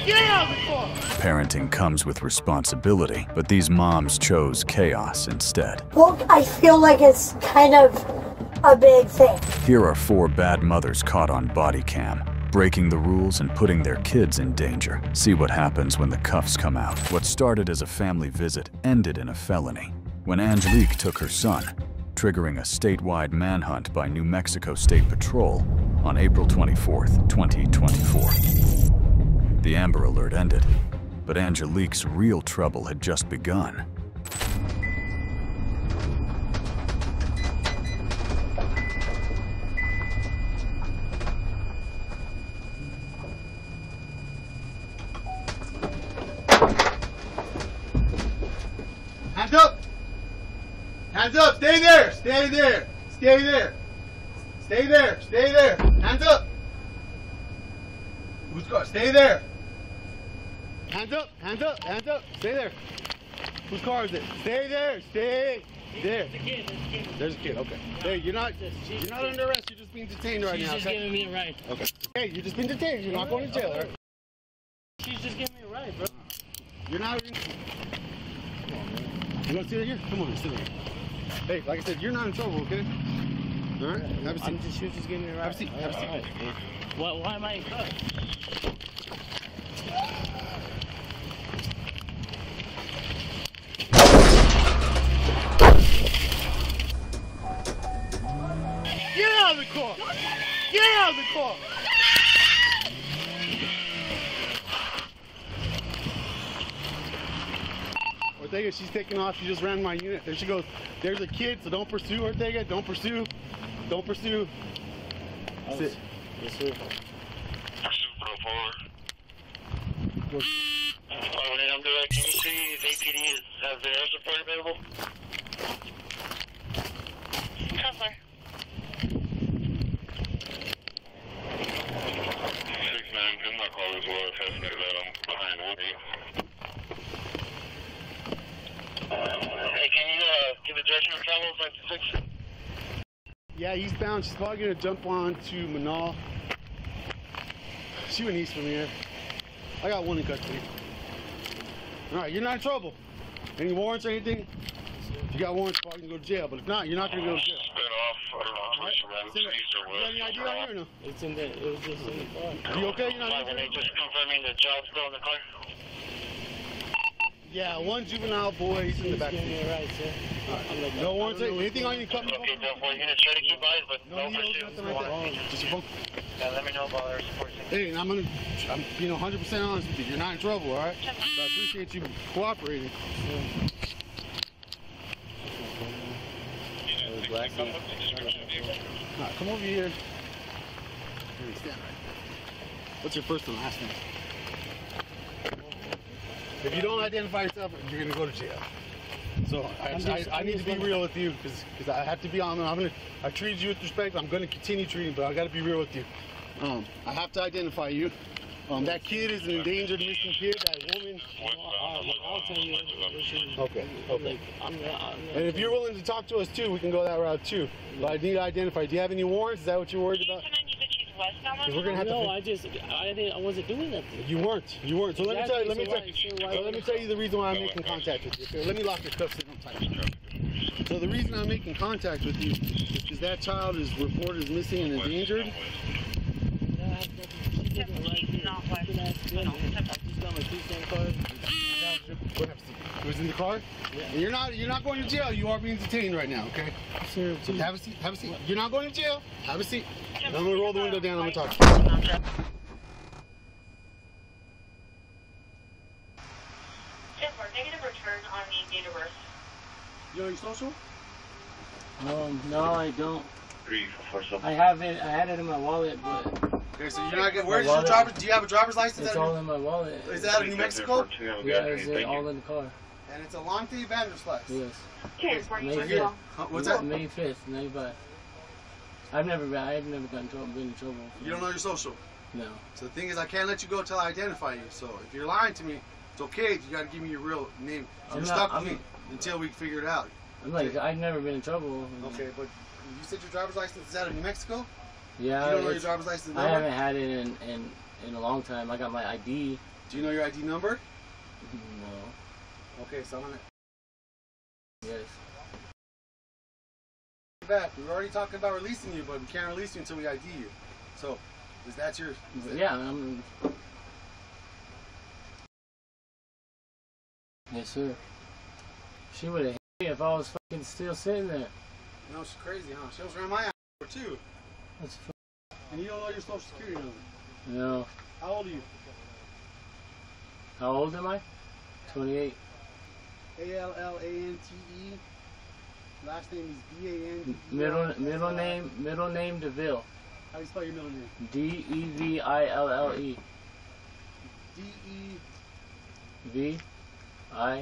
Get out of the car! Parenting comes with responsibility, but these moms chose chaos instead. Well, I feel like it's kind of a big thing. Here are 4 bad mothers caught on body cam, breaking the rules and putting their kids in danger. See what happens when the cuffs come out. What started as a family visit ended in a felony when Angelique took her son, triggering a statewide manhunt by New Mexico State Patrol on April 24th, 2024. The Amber Alert ended, but Angelique's real trouble had just begun. Hands up! Hands up! Stay there! Stay there! Stay there! Stay there! Stay there! Hands up! Who's car? Stay there! Hands up! Hands up! Hands up! Stay there! Whose car is it? Stay there! Stay there! There's a kid. Okay. Hey, you're not under arrest. You're just being detained right now. She's just giving me a ride. Okay. Hey, you're just being detained. You're not going to jail. Right? She's just giving me a ride, bro. You're not. Come on, man. You want to sit here? Come on, sit here. Hey, like I said, you're not in trouble, okay? All right. Have a seat. She was just giving me a ride. Have a seat. Have a seat. Right. Why am I in cuffs? Get out of the car! Get out of the car! Ortega, she's taking off. She just ran my unit. There she goes. There's a kid, so don't pursue, Ortega. Don't pursue. Don't pursue. Sit. Yes, sir. Pursuit forward. I'm direct. Can you see if APD has the air support available? Cover. 6-9, in my car as well. Testing that I'm behind Woody. Hey, can you give a direction of travel 96? Yeah, eastbound. She's probably going to jump on to Manal. She went east from here. I got one in custody. All right, you're not in trouble. Any warrants or anything? If you got warrants, probably can go to jail. But if not, you're not going to go to jail. Spin off. I don't know how much around east or west. You got any idea out here or no? It was just in the car. You okay? You're not in They trouble? just confirming the job's still in the car? Yeah, one juvenile boy. He's in the back Give me seat. a ride, sir. No warrants? Anything on you? Cut me off? Okay, therefore, you're going to try to keep eyes, but no needles, pursuit. nothing like that. Just your phone. Yeah, let me know about our support team. Hey, I'm being 100% honest with you. You're not in trouble, all right? So I appreciate you cooperating. Nah, come over here. Here, stand right. What's your first and last name? If you don't identify yourself, you're gonna go to jail. So I need to be real with you because I have to be on. I treated you with respect. I'm gonna continue treating, but I got to be real with you. I have to identify you. That kid is an endangered missing kid. That woman. I'll tell you. Okay. Okay. I'm And if you're willing to talk to us too, we can go that route too. But I need to identify. Do you have any warrants? Is that what you're worried about? Because we're gonna have No, to. I wasn't doing that. You weren't. You weren't. So let me tell you. Let me tell you the reason why I'm making contact with you. Okay? Let me lock your cuffs in on tight. So the reason I'm making contact with you is because that child is reported as missing and endangered. It was in the car? Yeah. And you're not going to jail. You are being detained right now, okay? Sir, So have a seat. Have a seat. You're not going to jail. Have a seat. I'm going to roll the window down. I'm going to talk to you. Negative return on the date of birth. You know your social? no, I don't. 3 for I have it. I had it in my wallet, but Okay, so you're not getting. Where's your driver's? Do you have a driver's license? it's all in my wallet. Is that in New Mexico? Yeah, it's all in the car. And it's a long day Vanderslice. Yes. May May 5th. What's that? May 5th, 95. I've never gotten in trouble. Been in trouble. You don't know your social. No. So the thing is, I can't let you go until I identify you. So if you're lying to me, it's okay. You got to give me your real name. So you're stuck with me until we figure it out. I'm like, I've never been in trouble. Okay, but you said your driver's license is out of New Mexico? Yeah. You don't know your driver's license number? I haven't had it in a long time. I got my ID, Do you know your ID number? No. Okay, so I'm gonna Yes. back. We were already talking about releasing you, but we can't release you until we ID you. So, is that your? Yeah, Yes, sir. She would have hit me if I was fucking still sitting there. No, she's crazy, huh? She almost ran my ass over too. That's And you don't know your social security number. No. How old are you? How old am I? 28. A-L-L-A-N-T-E. Last name is D-A-N. Middle name DeVille. How do you spell your middle name? D-E-V-I-L-L-E. D-E. V-I-L-L-E.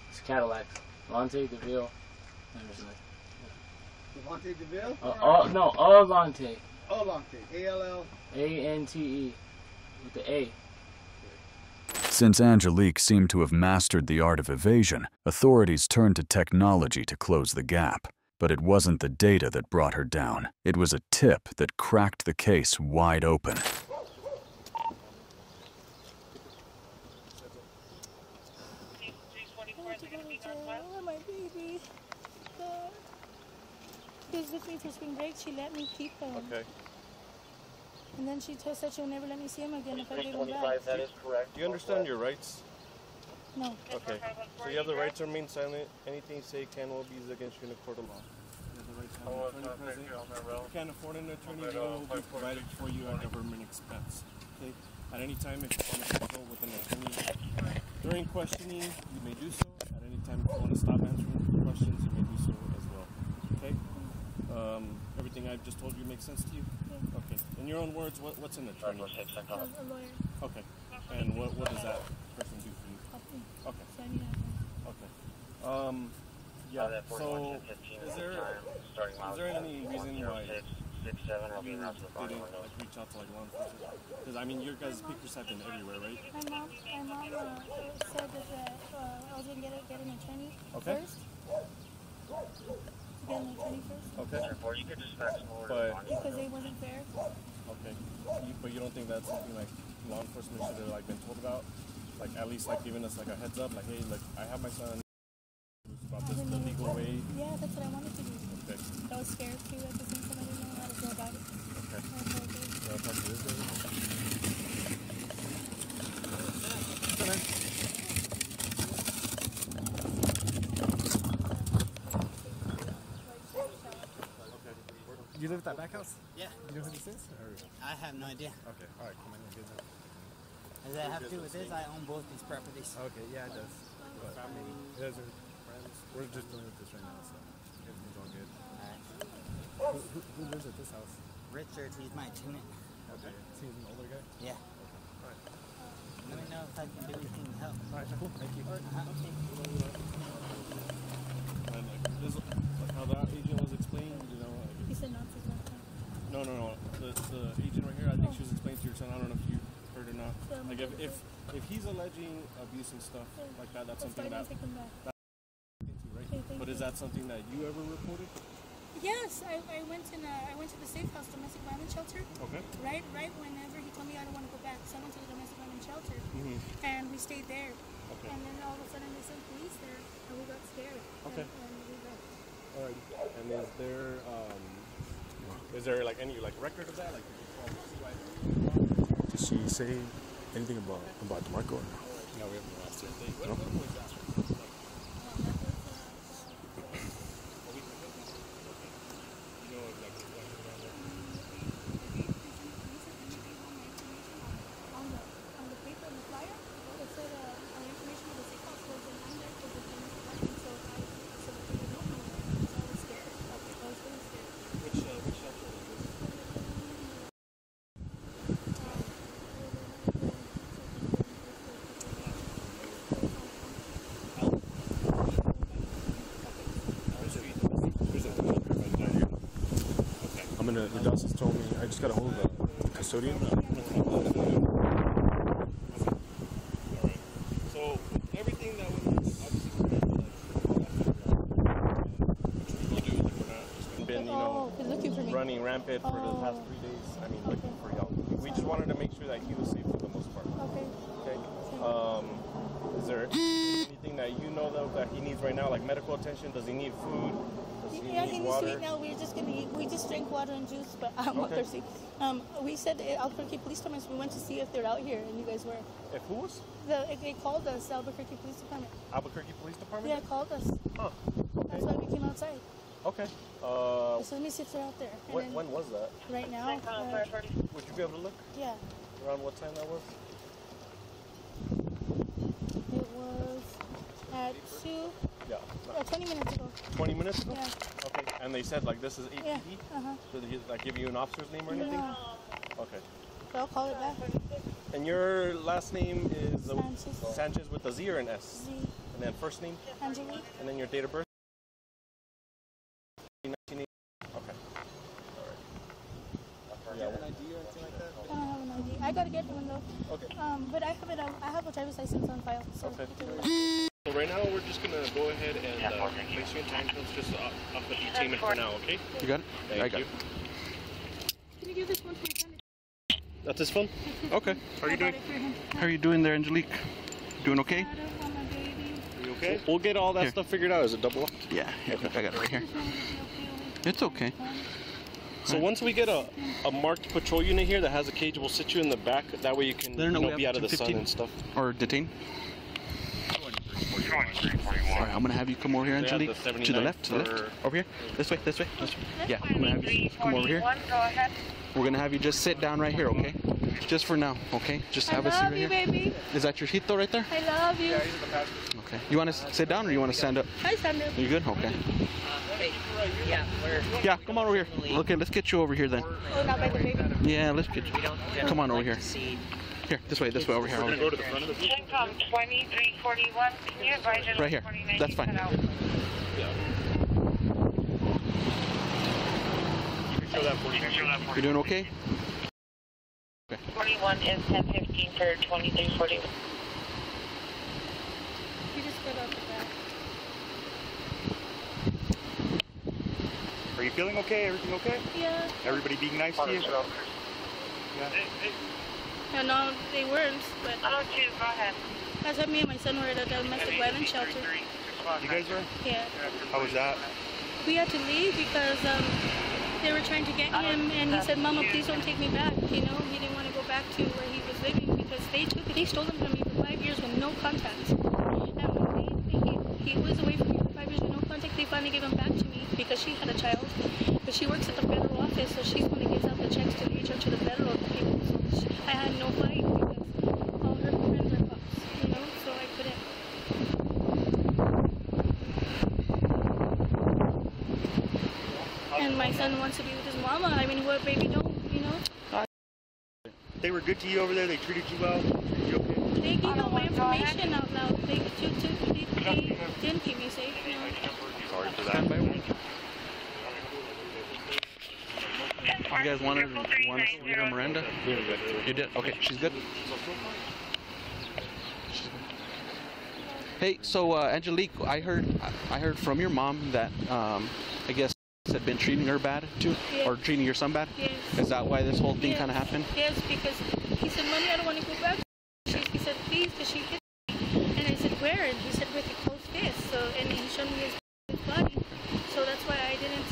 It's Cadillac. Lonte DeVille. Devontae DeVille? No, Alante. Olante. A-L-L. A-N-T-E. With the A. Since Angelique seemed to have mastered the art of evasion, authorities turned to technology to close the gap. But it wasn't the data that brought her down. It was a tip that cracked the case wide open. Oh, my baby. God. He was with me for spring break. She let me keep him. Okay. And then she said she'll never let me see him again if I gave him back. That is correct. Do you understand your rights? No. Okay. So you have the right to remain silent. Anything you say can or be used against you in a court of law. You have the right to have an attorney present. If you can't afford an attorney, one will be provided for you at government expense. Okay. At any time, if you want to consult with an attorney during questioning, you may do so. At any time, if you want to stop answering questions, you may do so as well. Okay. Everything I've just told you makes sense to you? Yeah. Okay. In your own words, what's an attorney? A lawyer. Okay. And what does that person do for you? Help me. Okay. So I need help. Okay. Yeah. So, is there any reason why you didn't like reach out to like law enforcement? Because I mean, your guys' pictures have been everywhere, right? My mom said that I was gonna get an attorney first. Get an attorney first. Okay. But Because it wasn't fair. okay. But you don't think that's something like law enforcement should have like been told about? Like at least like giving us like a heads up, like hey, like I have my son. About this the legal way. Yeah, that's what I wanted to do. Okay. I was scared too at the same time. I didn't know how to go about it. Okay. I told her. You want to talk to this lady? You live at that back house? Yeah. You know who this is? Or? I have no idea. Okay, alright, come on, good enough. Does that have to do with this? I own both these properties. Okay, yeah, it does. But family. It doesn't. Friends. We're just dealing with this right now, so everything's all good. Alright. Who lives at this house? Richard, he's my tenant. Okay. He's an older guy? Yeah. Alright. Let me know if I can do anything to help. Alright, cool. Thank you. Okay. And like how that agent was explaining, you know. He said not to go. No. The agent right here, I think she was explaining to your son. I don't know if you heard or not. Like if he's alleging abuse and stuff like that, that's something that. Take him back. Right? Okay, thank But is that something that you ever reported? Yes, I went to the safe house, domestic violence shelter. Okay. Right whenever he told me I don't want to go back, so I went to the domestic violence shelter, and we stayed there. Okay. And then all of a sudden they sent police there, and we got scared. Okay. And we left. All right. And is there like any like record of that? Like, Did she say anything about DeMarco or no? no, we haven't asked her. No? On the paper, on the flyer, it said our information of the safe house was in line there for the domestic violence, so they didn't know me. So I was scared. I was really scared. Which shelter is this? The doctors told me I just got a hold of the custodian. Alright. So everything that was obviously which we will do, like we're not just been, Looking for me. running rampant for the past 3 days. I mean, looking for y'all. We just wanted to make sure sure that he was safe for the most part. Okay. Okay. Is there anything that you know that he needs right now, like medical attention? Does he need food? Does he Yeah, need he needs water? to eat now. We're just gonna eat. We just drank water and juice, but I'm not thirsty. We said Albuquerque Police Department. So we went to see if they're out here, and you guys were. If who was? They called us, Albuquerque Police Department. Albuquerque Police Department? Yeah, called us. Huh. Okay. That's why we came outside. Okay. So let me see if they're out there. When was that? Right now. Would you be able to look? Yeah. Around what time that was? It was at 2. Yeah. 20 minutes ago. 20 minutes ago? Yeah. Okay. And they said like this is APD? Yeah. Uh-huh. Did he like give you an officer's name or anything? No. Okay. So I'll call it back. And your last name is Sanchez. Sanchez with a Z or an S? Z. And then first name? Angelique. And then your date of birth? 1980. Okay. All right. Yeah. An ID or anything like that? I don't have an ID. I gotta get one though. Okay. But I have a driver's license on file. So Okay. So right now we're just gonna go ahead and place you in handcuffs just off the detainment for now, okay? You got it? Thank you. Can you give this one to my son? That's his phone? Okay. How are you doing? How are you doing there, Angelique? Doing okay? I don't want my baby. Are you okay? We'll get all that Here. stuff figured out. Is it double up? Yeah, I got it right here. It's okay. So once we get a marked patrol unit here that has a cage, we'll sit you in the back. That way you can be out of the sun and stuff. Or detain? Alright, I'm gonna have you come over here, Angelique. To the left, Over here. This way. Yeah, I'm gonna have you come over here. We're gonna have you just sit down right here, okay? Just for now, okay? Just have a seat right here. I love you, baby. Is that your hito right there? I love you. Okay. You want to sit down or you want to stand up? I stand up. You good? Okay. Yeah, come on over here. Okay, let's get you over here then. Oh, not by the baby. Yeah, let's get you. Come on over here. Here, this way, over here. We're gonna go to the front of the vehicle. Check 2341. Can you advise us Right here. That's fine. Show that 40. You doing okay? Okay. 41 is 1015 for 2341. You just got out the back. Are you feeling okay? Everything okay? Yeah. Everybody being nice to you? Yeah, no, they weren't, but... Oh, two, go ahead. That's what me and my son were at a domestic violence shelter. You guys were? Yeah. How was that? We had to leave because they were trying to get him, and he said, "Mama, please don't take me back." You know, he didn't want to go back to where he was living because they stole him from me for 5 years with no contact. And when he was away from me for 5 years with no contact, they finally gave him back to me because she had a child. But she works at the federal office, so she's the one that gives out the checks to reach out to the federal people. So I had no fight because all her friends are cops, you know, so I couldn't. And my son wants to be with his mama. I mean, what baby don't, you know? They were good to you over there? They treated you well? You okay? They gave out my information out loud. They didn't keep me safe, you know? Sorry for that. You guys want us to read her Miranda? You did? Okay, she's good. Hey, so Angelique, I heard from your mom that I guess had been treating her bad too, yes. Or treating your son bad. Yes. Is that why this whole thing kind of happened? Yes, because he said, "Mommy, I don't want to go back." He said, "Please," because she hit me. And I said, "Where?" And he said, "With a closed fist." So, and he showed me his body. So that's why I didn't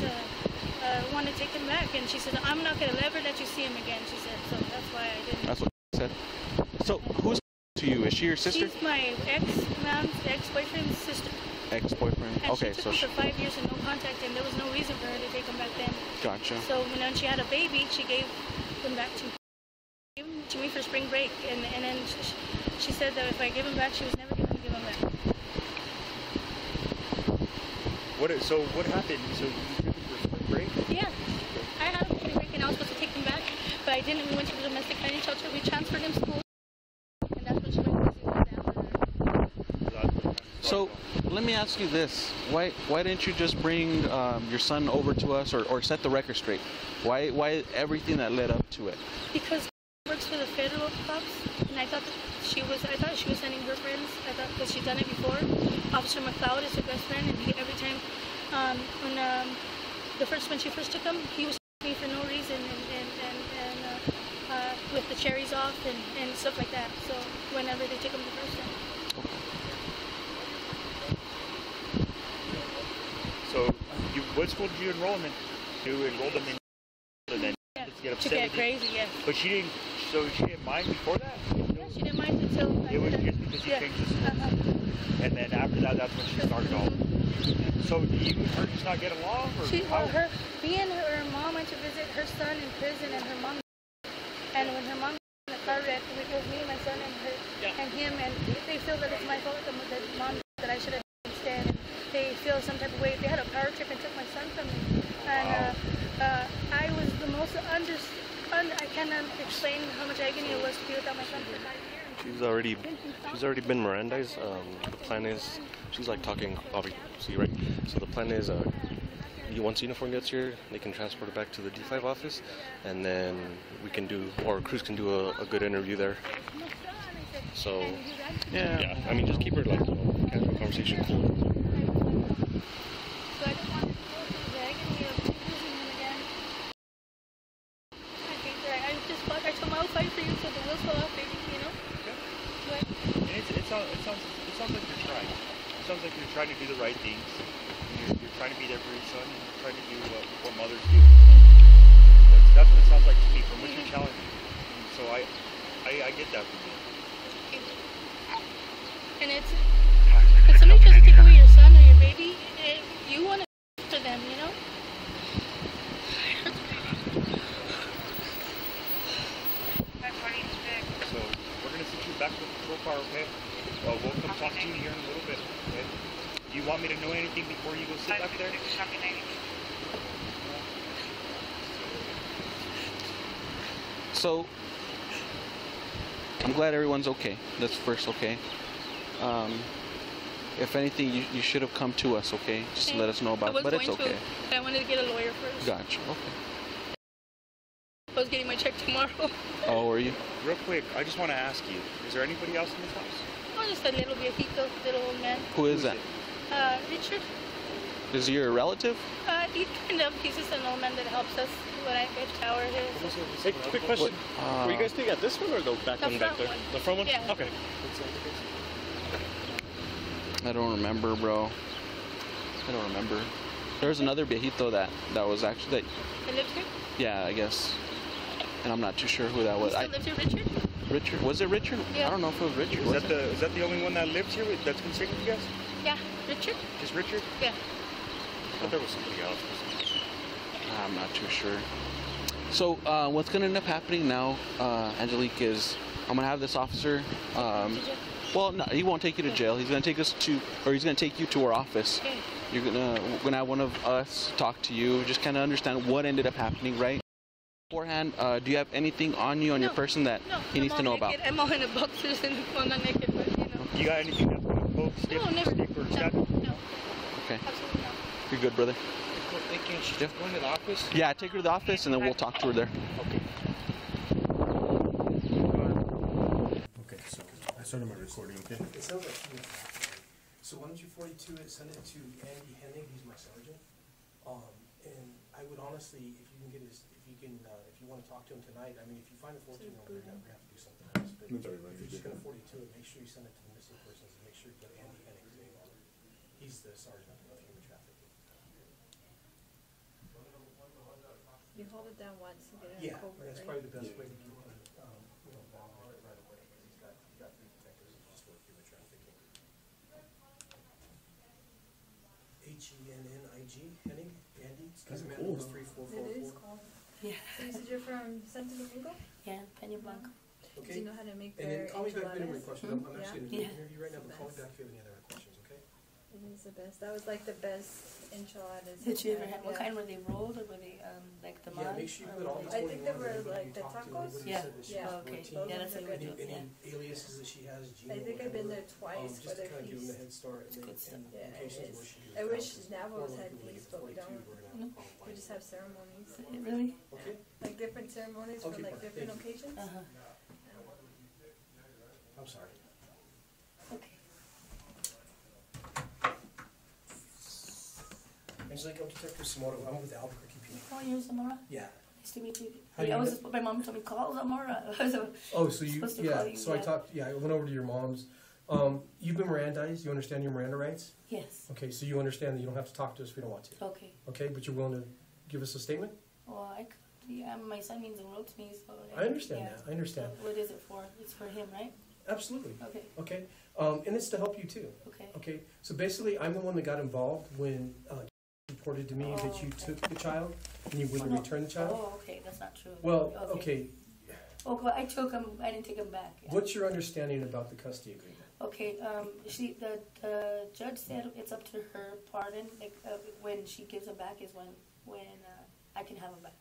want to take him back. And she said, "I'm not going to ever let you see him again." She said, so that's why I didn't. That's what she said. So who's to you? Is she your sister? She's my ex-boyfriend's sister. Ex-boyfriend. And Okay, she so took him for 5 years and no contact, and there was no reason for her to take him back then. Gotcha. So when she had a baby, she gave him back to me. Gave him to me for spring break, and then she said that if I gave him back, she was never going to give him back. So what happened? So you took him for spring break? Yeah, I had him for spring break, and I was supposed to take him back, but I didn't. We went to the domestic violence shelter. We transferred him to school, and that's when she went to see his dad. So let me ask you this: Why didn't you just bring your son over to us, or set the record straight? Why everything that led up to it? Because she works for the federal cops, and I thought she was sending her friends. I thought because she'd done it before. Officer McLeod is her best friend, and every time when she first took him, he was me for no reason, and with the cherries off and stuff like that. So whenever they take them the first time. So, what school did you enroll them in? You enrolled them in, and then to get upset. To get crazy, yes. But she didn't. So she didn't mind before that. Yeah, she didn't mind until. It was just because you changed the school. And then after that, that's when she started all. So do you and her just not get along, or how? Me and her mom went to visit her son in prison, and her mom. And when her mom in the car wreck, it was me, my son, and him, and they feel that it's my fault that mom that I should have instead. And they feel some type of way. They had a power trip and took my son from me, and I was the most I cannot explain how much agony it was to be without my son for 5 years. She's already been Mirandized. The plan is, she's like talking, obviously, right? So the plan is, once uniform gets here, they can transport her back to the D5 office, and then we can do, or Cruz can do a good interview there. So, yeah, I mean, just keep her like, casual conversation cool. It sounds like you're trying. It sounds like you're trying to do the right things. You're trying to be there for your son. You're trying to do what mothers do. That's what it sounds like to me from what you're telling me. So I get that from you. And it's, if somebody tries to take away your son or your baby, you want to for them, you know? So we're going to sit you back with the patrol car, okay? We'll come talk to you here in a little bit, okay? Do you want me to know anything before you go sit back there? So, I'm glad everyone's okay. That's first, okay? If anything, you should have come to us, okay? Just to let us know about it, but it's okay. I wanted to get a lawyer first. Gotcha, okay. I was getting my check tomorrow. Oh, were you? Real quick, I just want to ask you, is there anybody else in this house? Oh, just a little viejito, little old man. Who is that? Richard. Is he your relative? He's just an old man that helps us when I shower here. Hey, quick question. Were you guys staying at this one or the back one back there? The front one? Yeah. Okay. I don't remember, bro. I don't remember. There was another viejito that was actually... That lives here? Yeah, I guess. And I'm not too sure who that was. Still lives here, Richard? Richard? Was it Richard? Yeah. I don't know if it was Richard. Is that the only one that lives here that's been staying with you guys? Yeah, Richard. Just Richard? Yeah. I thought there was somebody else. I'm not too sure. So what's going to end up happening now, Angelique, is I'm going to have this officer... well, no, he won't take you to jail. He's going to take us to... Or he's going to take you to our office. Okay. We're going to have one of us talk to you, just kind of understand what ended up happening, right? Beforehand, do you have anything on you, on your person that he needs to know about? I'm all in a boxers and I'm not naked, but you know. You got anything that's going to poke, stick, or stab? No. Okay. Absolutely not. You're good, brother. Can she just go into the office? Yeah, take her to the office and then we'll talk to her there. Okay. Okay, so I started my recording, okay? It sounds like so why don't you 42 it, send it to Andy Hennig, he's my sergeant. And I would honestly, if you can get his, if you want to talk to him tonight, I mean, if you find a 14-year-old, we're going to have to do something else. But if you're just going to 42 it, make sure you send it to the missing persons and make sure you put Andy Hennig's name on it. He's the sergeant of human trafficking. You hold it down once and get it Yeah, over, that's right? probably the best way to keep him, monitor it right away, because he's got 3 detectives that just work human trafficking. Hennig, Hennig, Andy. That's cool. 3444. It is cool. Yeah. So you said you're from Santo Domingo? Yeah, Peña Blanco. Do you know how to make And then their call me back if you have any enchiladas? questions. I'm actually in Yeah. an interview right now, but call me back if you have any other questions, okay? It is the best. That was like the best enchiladas. Did you ever have, what Yeah. kind were they rolled or were they like the Yeah, make sure you put all the I think they 21 were everybody like you the talk to, tacos. everybody Yeah. said that she Yeah. was Okay. 14. Yeah, that's what we do. Any aliases that she has, Gina, I think I've been there twice just for to their kind of give them feast. a head start and Good then stuff. Yeah, locations it where is. she I wish thousands. Navajo's More had likely feast, to but we get don't. 42, we're gonna have to call We just have ceremonies. Really? Okay. Like different ceremonies for Okay, like perfect. different Thank you. occasions. I'm sorry. Okay. Angelique, I'm Detective Samora. I'm with Albuquerque PD. Oh, you're Samara? Yeah. Nice to meet you. How do you I was know? just, my mom told me call Zamora. Oh, so you, supposed to yeah, call you, so I talked, yeah, I went over to your mom's. You've been Mirandized, you understand your Miranda rights? Yes. Okay, so you understand that you don't have to talk to us if you don't want to? Okay. Okay, but you're willing to give us a statement? Well, I could, yeah, my son means the world to me, so. I understand that, I understand. What is it for? It's for him, right? Absolutely. Okay. Okay, and it's to help you too. Okay. Okay, so basically, I'm the one that got involved when reported to me that you took the child and you wouldn't return the child. Oh, okay, that's not true. Well, okay. Oh, well, I took him. I didn't take him back. Yeah. What's your understanding about the custody agreement? Okay, the judge said it's up to her pardon. Like, when she gives him back is when I can have him back.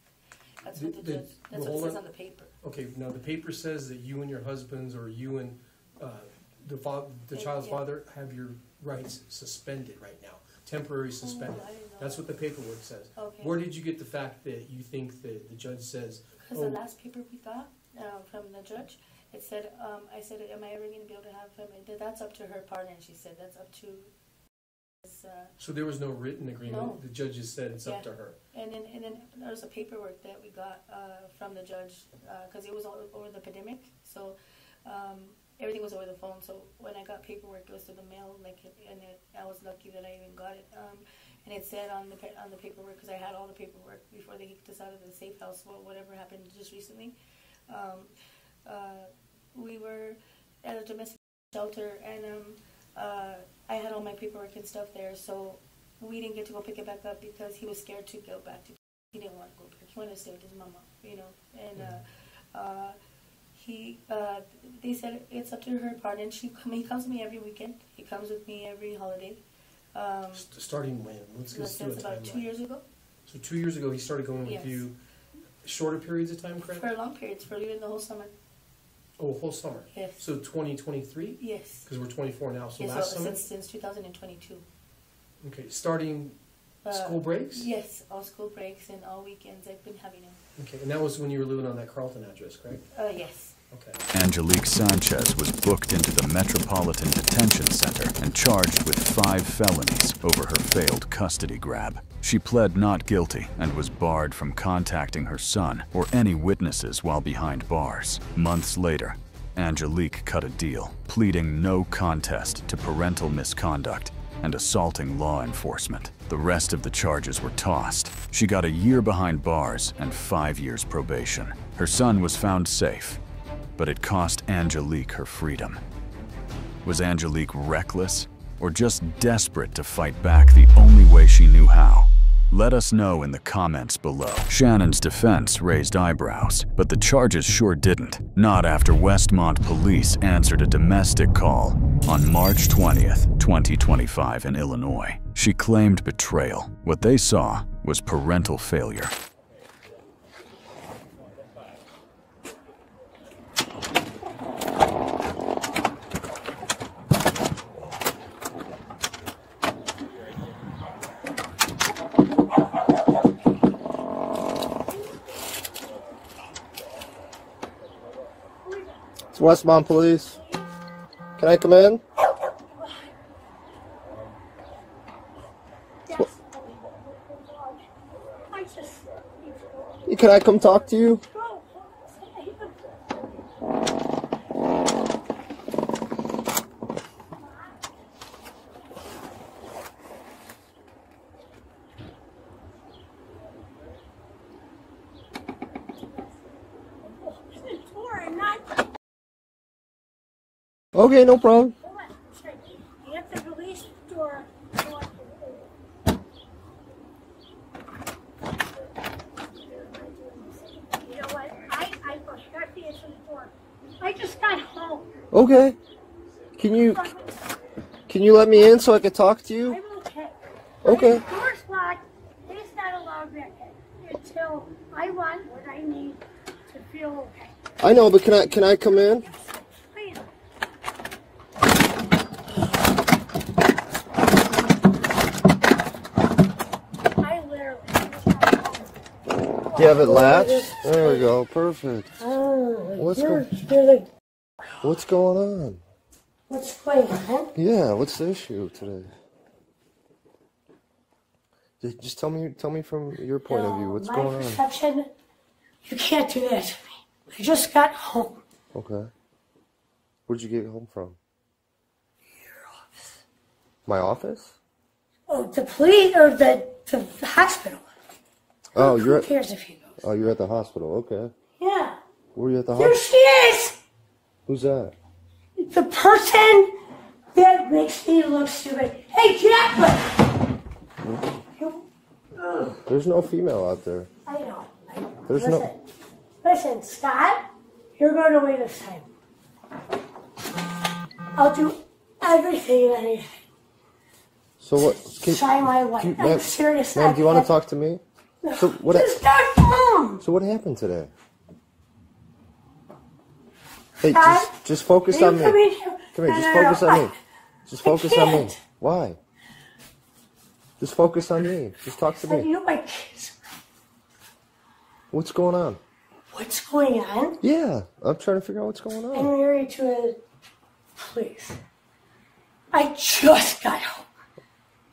That's what the judge. That's what it says on the paper. Okay, now the paper says that you and your husbands, or you and the child's father, have your rights suspended right now, temporarily suspended. That's what the paperwork says. Okay. Where did you get the fact that you think that the judge says? Because the last paper we got from the judge, it said, I said, am I ever going to be able to have him? That's up to her partner, and she said that's up to. So there was no written agreement. No. The judge just said it's up to her. And then there was a paperwork that we got from the judge because it was all over the pandemic, so everything was over the phone. So when I got paperwork, it was to the mail, I was lucky that I even got it. And it said on the paperwork, because I had all the paperwork before they kicked us out of the safe house, whatever happened just recently. We were at a domestic shelter, and I had all my paperwork and stuff there, so we didn't get to go pick it back up because he was scared to go back to. He didn't want to go back. He wanted to stay with his mama, you know. And they said it's up to her partner. And he comes to me every weekend. He comes with me every holiday. Starting when? Let's go through a timeline. About 2 years ago. So 2 years ago, he started going with you. Shorter periods of time, correct? For long periods, for even the whole summer. Oh, whole summer? Yes. So 2023? Yes. Because we're 24 now, so yes, last summer? Since 2022. Okay, starting school breaks? Yes, all school breaks and all weekends I've been having them. Okay, and that was when you were living on that Carlton address, correct? Yes. Okay. Angelique Sanchez was booked into the Metropolitan Detention Center and charged with 5 felonies over her failed custody grab. She pled not guilty and was barred from contacting her son or any witnesses while behind bars. Months later, Angelique cut a deal, pleading no contest to parental misconduct and assaulting law enforcement. The rest of the charges were tossed. She got a year behind bars and 5 years probation. Her son was found safe, but it cost Angelique her freedom. Was Angelique reckless or just desperate to fight back the only way she knew how? Let us know in the comments below. Shannon's defense raised eyebrows, but the charges sure didn't. Not after Westmont Police answered a domestic call on March 20th, 2025 in Illinois. She claimed betrayal. What they saw was parental failure. It's Westmont Police. Can I come in? Can I come talk to you? Okay, no problem. You have to release the door. You know what? I go straight to the door. I just got home. Okay. Can you let me in so I can talk to you? I'm okay. Okay. The door's locked. He's not allowed back in until I want what I need to feel okay. I know, but can I come in? Please. I literally. Do you have it latched? There we go. Perfect. What's going on? What's going on? Yeah, what's the issue today? Just tell me from your point of view. What's going on? My perception You can't do that to me. I just got home. Okay. Where'd you get home from? Your office. My office? Oh, the police or the hospital. Oh, Who you're at. cares if he goes? Oh, you're at the hospital. Okay. Yeah. Were you at the There hospital? she is. Who's that? The person that makes me look stupid. Hey, Jacqueline. There's no female out there. I know. There's Listen. no. Listen, Scott. You're going away this time. I'll do everything and anything. So what? Try my way. I'm Ma'am, serious. ma'am, do you want to talk to me? No, So what? just got home. So what happened today? Hey, Scott, just focus will on you me. come in here? Come here, just No, focus on me. Just focus on me. can't. Why? Just focus on me. Just talk to I me. know my kids. What's going on? What's going on? Yeah, I'm trying to figure out what's going on. I'm married to a police. I just got home.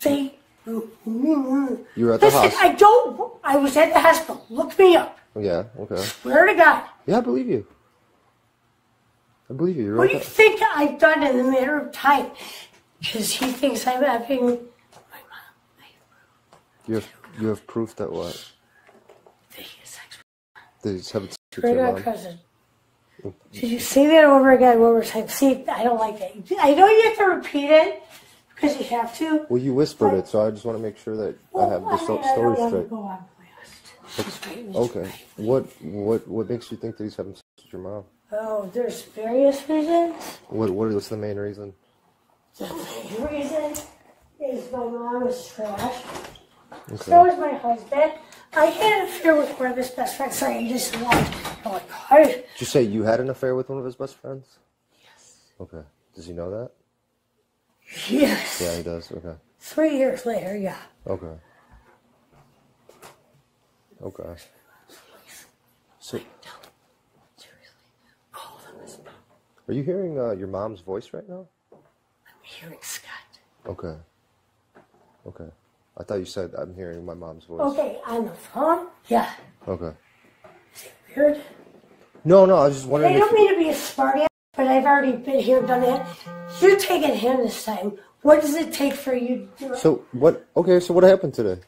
They. You were at the Listen, hospital. I was at the hospital. Look me up. Yeah. Okay. Swear to God. Yeah, I believe you. I believe you. You're What right. do you think I've done in the matter of time? Because he thinks I'm having. You have proof that what? They just have it with Swear to your God, mom. cousin. Did you say that over again one more time? See, I don't like that. I know you have to repeat it because you have to. Well, you whispered it, so I just want to make sure that I have the I story don't want to straight. go on blast. Okay. What makes you think that he's having sex with your mom? Oh, there's various reasons. What's the main reason? The main reason is my mom is trash. Okay. So is my husband. I had an affair with one of his best friends. Sorry, you just like, oh my God. Did you say you had an affair with one of his best friends? Yes. Okay. Does he know that? Yes. Yeah, he does. Okay. 3 years later, yeah. Okay. Okay. So, are you hearing your mom's voice right now? I'm hearing Scott. Okay. Okay. I thought you said I'm hearing my mom's voice. Okay, on the phone? Yeah. Okay. Weird. No, I was just wondering I don't mean to be a smarty, but I've already been here, done that. You're taking him this time. What does it take for you to do it? So what? Okay, so what happened today?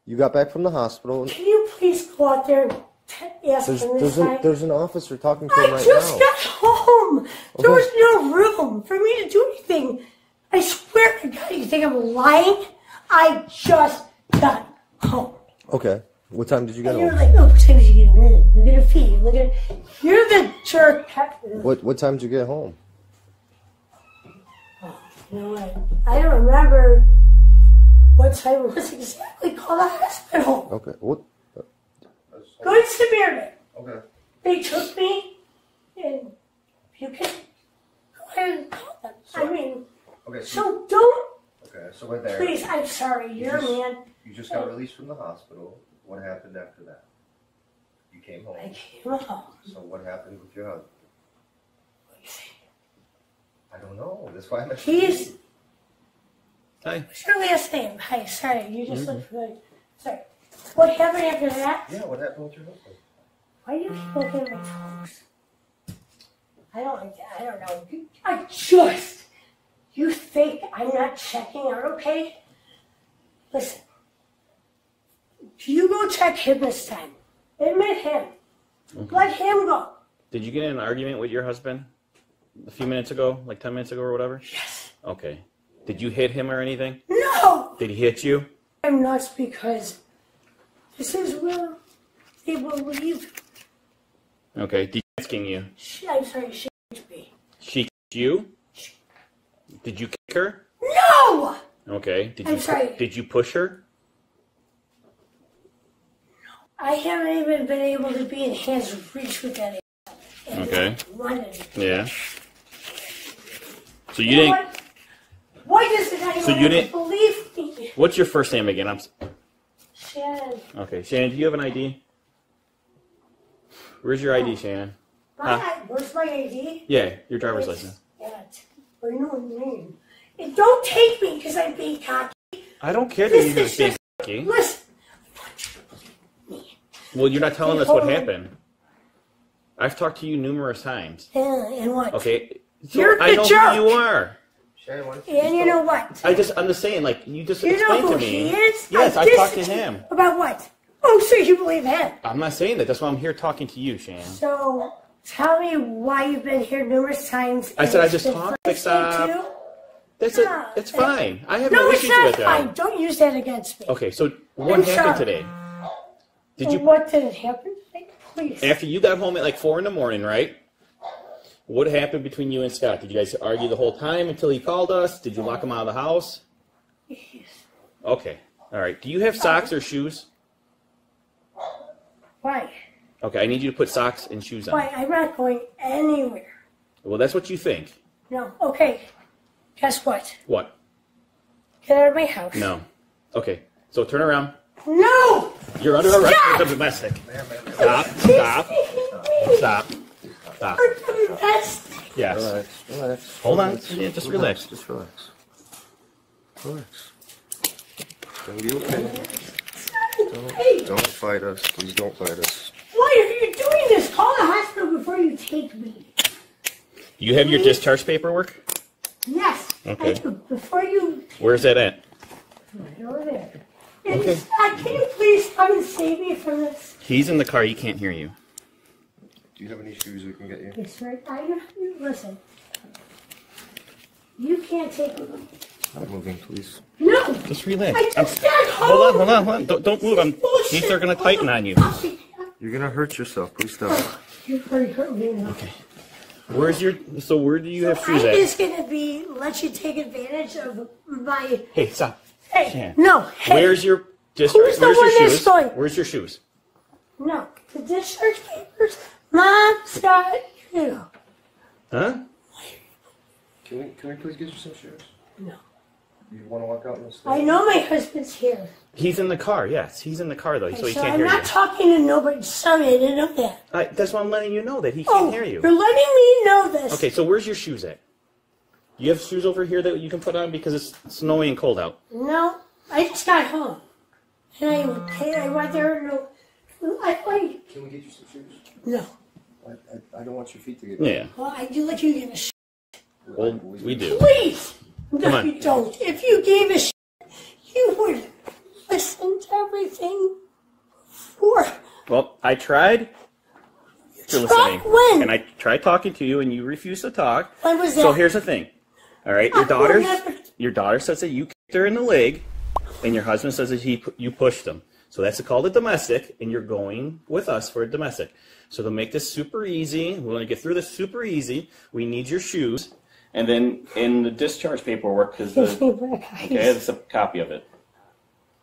You got back from the hospital. Can you please go out there and ask him this time? There's an officer talking to him I right just now. got home. There Okay. was no room for me to do anything. I swear to God, you think I'm lying? I just got home. Okay. What time did you get And you're home? like, oh, what time did you get home? Look at her feet. Look at you're the jerk. What time did you get home? You know what? I don't remember what time it was exactly. Call the hospital. Okay. What? Go to Samaritan. Okay. They took me, and you can go ahead and call them. I mean, Okay. so don't. Okay. So we're there. Please, I'm sorry. You're a man. You just got released from the hospital. What happened after that? You came home. I came home. So what happened with your husband? I don't know. That's why I'm. He's. Hi. What's your last name? Hi. Sorry, you just look familiar. Sorry. What happened after that? Yeah. What happened with your husband? Why do you keep looking at my toes? I don't like that. I don't know. I just. You think I'm not checking out, okay? Listen. You go check him this time. Admit him. Okay. Let him go. Did you get in an argument with your husband a few minutes ago, like 10 minutes ago or whatever? Yes. Okay. Did you hit him or anything? No! Did he hit you? I'm nuts because this is where they believe. Okay. Did asking you? I'm sorry, she hit me. She kicked you? Did you kick her? No! Okay. Did I'm you sorry. Did you push her? I haven't even been able to be in hands reach with that. Okay. Running. Yeah. So you know didn't. what? Why does it anyone So you didn't believe me? What's your first name again? Shannon. Okay. Shannon, do you have an ID? Where's your ID, Shannon? Where's my ID? Yeah, your driver's license. Or you know what I mean? And don't take me because I'm being cocky. I don't care that you're just being cocky. Listen. Well, you're not telling us what happened. I've talked to you numerous times. Yeah, and what? Okay. So You're I the know jerk. who you are. And you know what? I'm just saying, like, you just You know explained who to me. he is? Yes, I've talked to him. About what? Oh, so you believe him? I'm not saying that. That's why I'm here talking to you, Shannon. So, tell me why you've been here numerous times. I said I just talked. Stop. That's it. It's fine. I have no issues with that. No, it's not fine. Don't use that against me. Okay, so what happened today? Did you? What did happen today? Please. After you got home at like 4 in the morning, right? What happened between you and Scott? Did you guys argue the whole time until he called us? Did you lock him out of the house? Yes. Okay. All right. Do you have socks or shoes? Why? Okay, I need you to put socks and shoes on. Why? I'm not going anywhere. Well, that's what you think. No. Okay. Guess what? What? Get out of my house. No. Okay. So turn around. No! You're under arrest for domestic. Stop. Stop. Stop. Stop. Yes. Relax. Relax. Hold on. Relax. Yeah, just relax. Just relax. Relax. It's gonna be okay. Don't fight us. Please don't fight us. Why are you doing this? Call the hospital before you take me. You have your discharge paperwork? Yes. Okay. I do. Before you... Where's that at? Right over there. Okay. Can you please come and save me from this? He's in the car. He can't hear you. Do you have any shoes we can get you? Yes, right. Listen. You can't take me. Stop moving, please. No. Just relax. I just got home. Hold on. Don't move. These are going to tighten on you. You're gonna hurt yourself. Please stop. You've already hurt me enough. Okay. Where do you have shoes I'm at? just going to let you take advantage of my... Hey, stop. Hey, Shannon. no. Hey. Where's your discharge? Who's the Where's one your that's shoes? going? Where's your shoes? No. The discharge papers. Mom, Scott, you. Huh? Can we please get you some shoes? No. You want to walk out in the street? I know my husband's here. He's in the car. Yes, he's in the car though, so he can't I'm hear not talking to nobody. Sorry, I didn't know that. That's why I'm letting you know that he can't hear you. You're letting me know this. Okay, so where's your shoes at? You have shoes over here that you can put on because it's snowy and cold out. No, I just got home. And I went there. No, Can we get you some shoes? No. I don't want your feet to get. Yeah. Well, I do let you give a shit. Well, we do. Please. Come No, on. you don't. If you gave a shit, you would listen to everything before. Well, I tried to Talk listening, when? and I tried talking to you, and you refused to talk. When was So that? here's the thing. All right, your daughter says that you kicked her in the leg, and your husband says that you pushed him. So that's called a domestic, and you're going with us for a domestic. So to make this super easy, we're going to get through this super easy. We need your shoes, and then in the discharge paperwork, because that's a copy of it.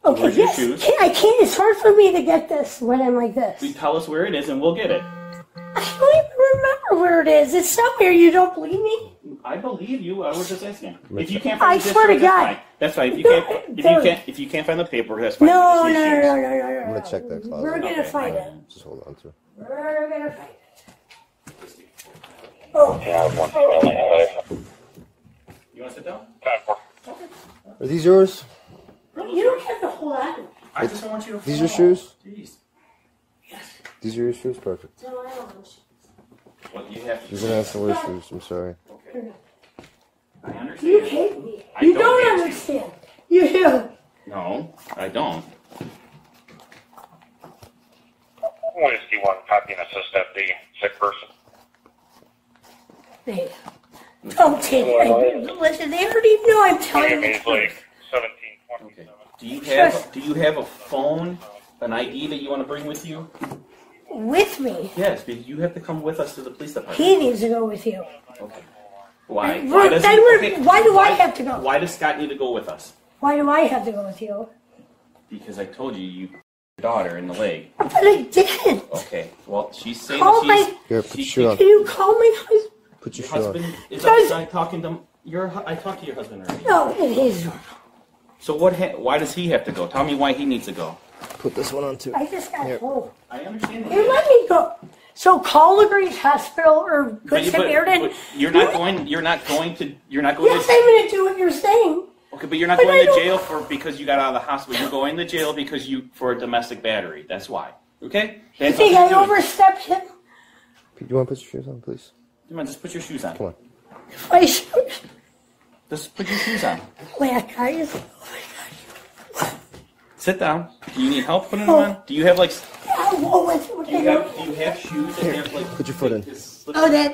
Okay, Where's yes. your shoes? I can't. It's hard for me to get this when I'm like this. You tell us where it is, and we'll get it. I don't even remember where it is. It's somewhere. You don't believe me? I believe you. I was just asking. If you can't I find the swear to discharge, God. that's fine. If you can't find the paperwork, that's fine. No. I'm gonna check that closet. We're gonna find it. Just hold on to it. We're gonna find it. Oh. You want to sit down? Are these yours? You don't have to hold on. I just don't want you to. These your shoes? Jeez. These are your shoes? Perfect. No, I don't want Well, you have to. You're gonna have to wear shoes. I'm sorry. Okay. I understand. You hate me. I You don't don't hate you. understand. You do. No, I don't. What is D1 copy and assist at the sick person? Hey, don't take it. Listen, they already know I'm telling the It's truth. like 1727. Do you have a phone, an ID that you want to bring with you? With me. Yes, because you have to come with us to the police department. He needs to go with you. Okay. Why? Why do I have to go? Why does Scott need to go with us? Why do I have to go with you? Because I told you your daughter in the leg. But I didn't. Okay. Well, she's saying Call that she's. my- Here, put your shoe on. Can you call my husband? Put your Your shoe on. husband is Guys- outside talking to I talked to your husband already. No, it is. So why does he have to go? Tell me why he needs to go. Put this one on too. I just got home. I understand that. You let me go. So call the Great Hospital or Good Samaritan. But you're not going. You're not going to. Yes, I'm going to do what you're saying. Okay, but you're not But I going to don't- jail because you got out of the hospital. You're going to jail because for a domestic battery. That's why. Okay? You think I overstepped him? Do you want to put your shoes on, please? Come on, just put your shoes on. Come on. My shoes. Just put your shoes on. Black eyes. Sit down. Do you need help putting them on? Do you have like? Do you have shoes that have like? Put your foot in.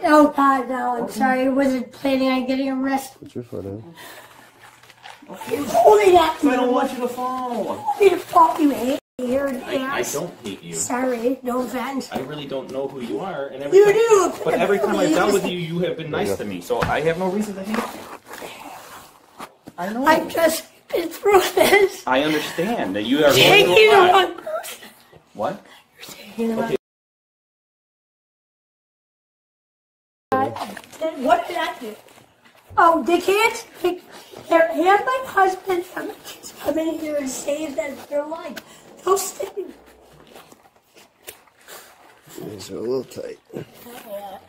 Oh God, no! I'm sorry. I wasn't planning on getting arrested. Put your foot in. You're holding that. I don't want you to fall. You to fall, you hate me. I don't hate you. Sorry, no offense. I really don't know who you are, and You do. But every time I've dealt with you, you have been nice to me, so I have no reason to hate you. I know. I've just been through this. I understand that you are Taking going through a the lot. wrong person. What? Taking the wrong Okay. What did I do? Oh, they can't have my husband and my kids come in here and save their life. They'll stick me. These are a little tight.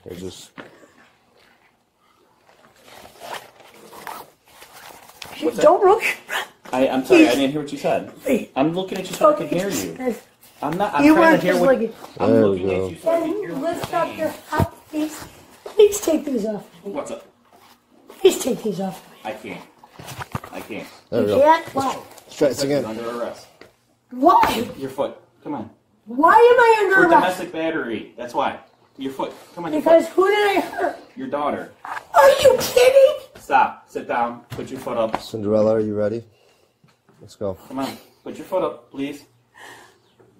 They're just. Don't look. I'm sorry, I didn't hear what you said. I'm looking at you so I can hear you. I'm not. I'm You trying weren't to hear just what. looking. I'm looking at you so I can hear Then what lift you're up saying. your hot please. Please take these off. What's up? Please take these off. I can't. I can't. There we You go. can't? Why? Let's try this again. Under arrest. Why? Your foot. Come on. Why am I under For arrest? domestic battery. That's why. Your foot. Come on. Your Because foot. who did I hurt? Your daughter. Are you kidding? Stop. Sit down. Put your foot up. Cinderella, are you ready? Let's go. Come on. Put your foot up, please.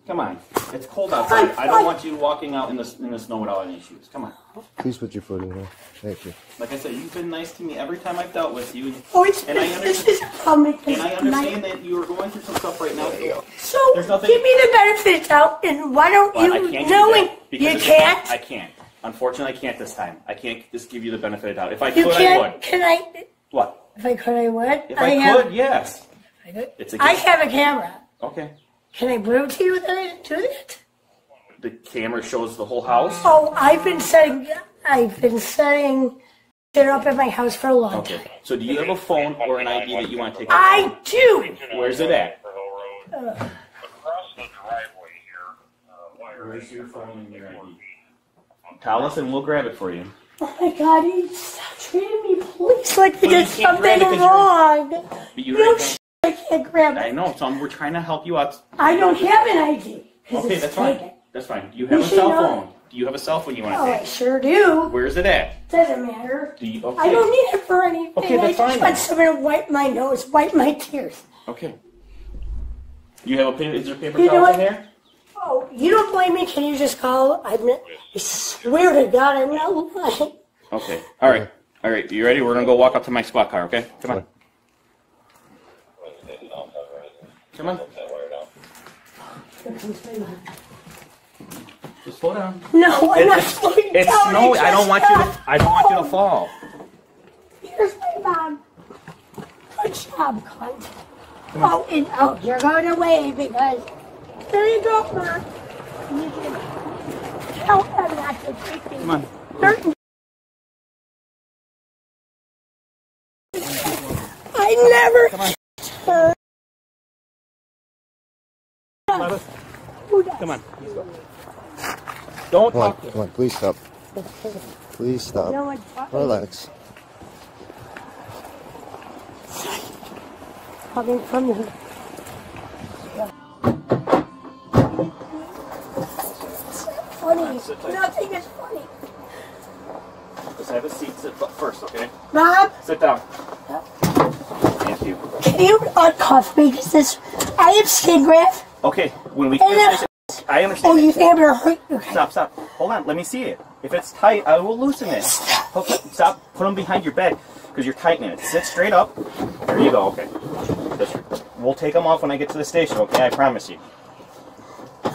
Come on. It's cold outside. I don't want you walking out in the snow without any shoes. Come on. Please put your foot in here. Thank you. Like I said, you've been nice to me every time I've dealt with you. Oh, it's and I this is coming. And I understand that you are going through some stuff right now. So There's nothing. give me the benefits out, and why don't Well, I you can't know do it? that because You if can't. I can't. Unfortunately, I can't this time. I can't just give you the benefit of the doubt. If I You could, I can't. would. Can I? What? If I could, I would. If I could, yes. It's a I gift. have a camera. Okay. Can I prove to you that I didn't do that? The camera shows the whole house. Oh, I've been setting shit up at my house for a long time. Okay. So do you have a phone or an ID that you want to take? I do. Where's it at? Uh, Where's your phone and your ID? Tell us and we'll grab it for you. oh my God! You stop treating me, please, like I Well, did you can't grab something it 'cause wrong. But you No already shit, I can't grab I it. know, so we're trying to help you out. I don't have an ID. 'Cause Okay, it's that's fine. taken. That's fine. Do you You have a should cell know. phone? Do you have a cell phone you want Oh, to I take? sure do. Where's it at? Doesn't matter. Do you, okay. I don't need it for anything. Okay, that's I fine just then. want someone to wipe my nose, wipe my tears. Okay. You have a paper? Is there paper You know towels what? in there? Oh, you don't blame me? Can you just call? I swear to God, I'm not lying. Okay. All right. All right. You ready? We're gonna go walk up to my squad car. Okay. Come on. Come on. Just slow down. No, I'm not slowing It's down. snowy. I don't want you to. just I don't want you to fall. Here's my mom. Good job, cunt. Oh, and oh, you're going away because there you go, Mom. You can tell them not to take me. Come on. Certain. I never. Come on. Don't Come on, talk. come on, please stop. Please stop. No one talking. Relax. Coming from you. Funny. Nothing is funny. Just have a seat. Sit first, okay? Mom, Sit down. Thank you. can you uncuff me? Because this, I have skin graft. Okay. When we And finish this, I understand. Oh, you think I'm gonna hurt? Okay. Stop, stop. Hold on, let me see it. If it's tight, I will loosen it. Okay, stop. Put them behind your bed because you're tightening it. Sit straight up. There you go, okay. We'll take them off when I get to the station, okay? I promise you.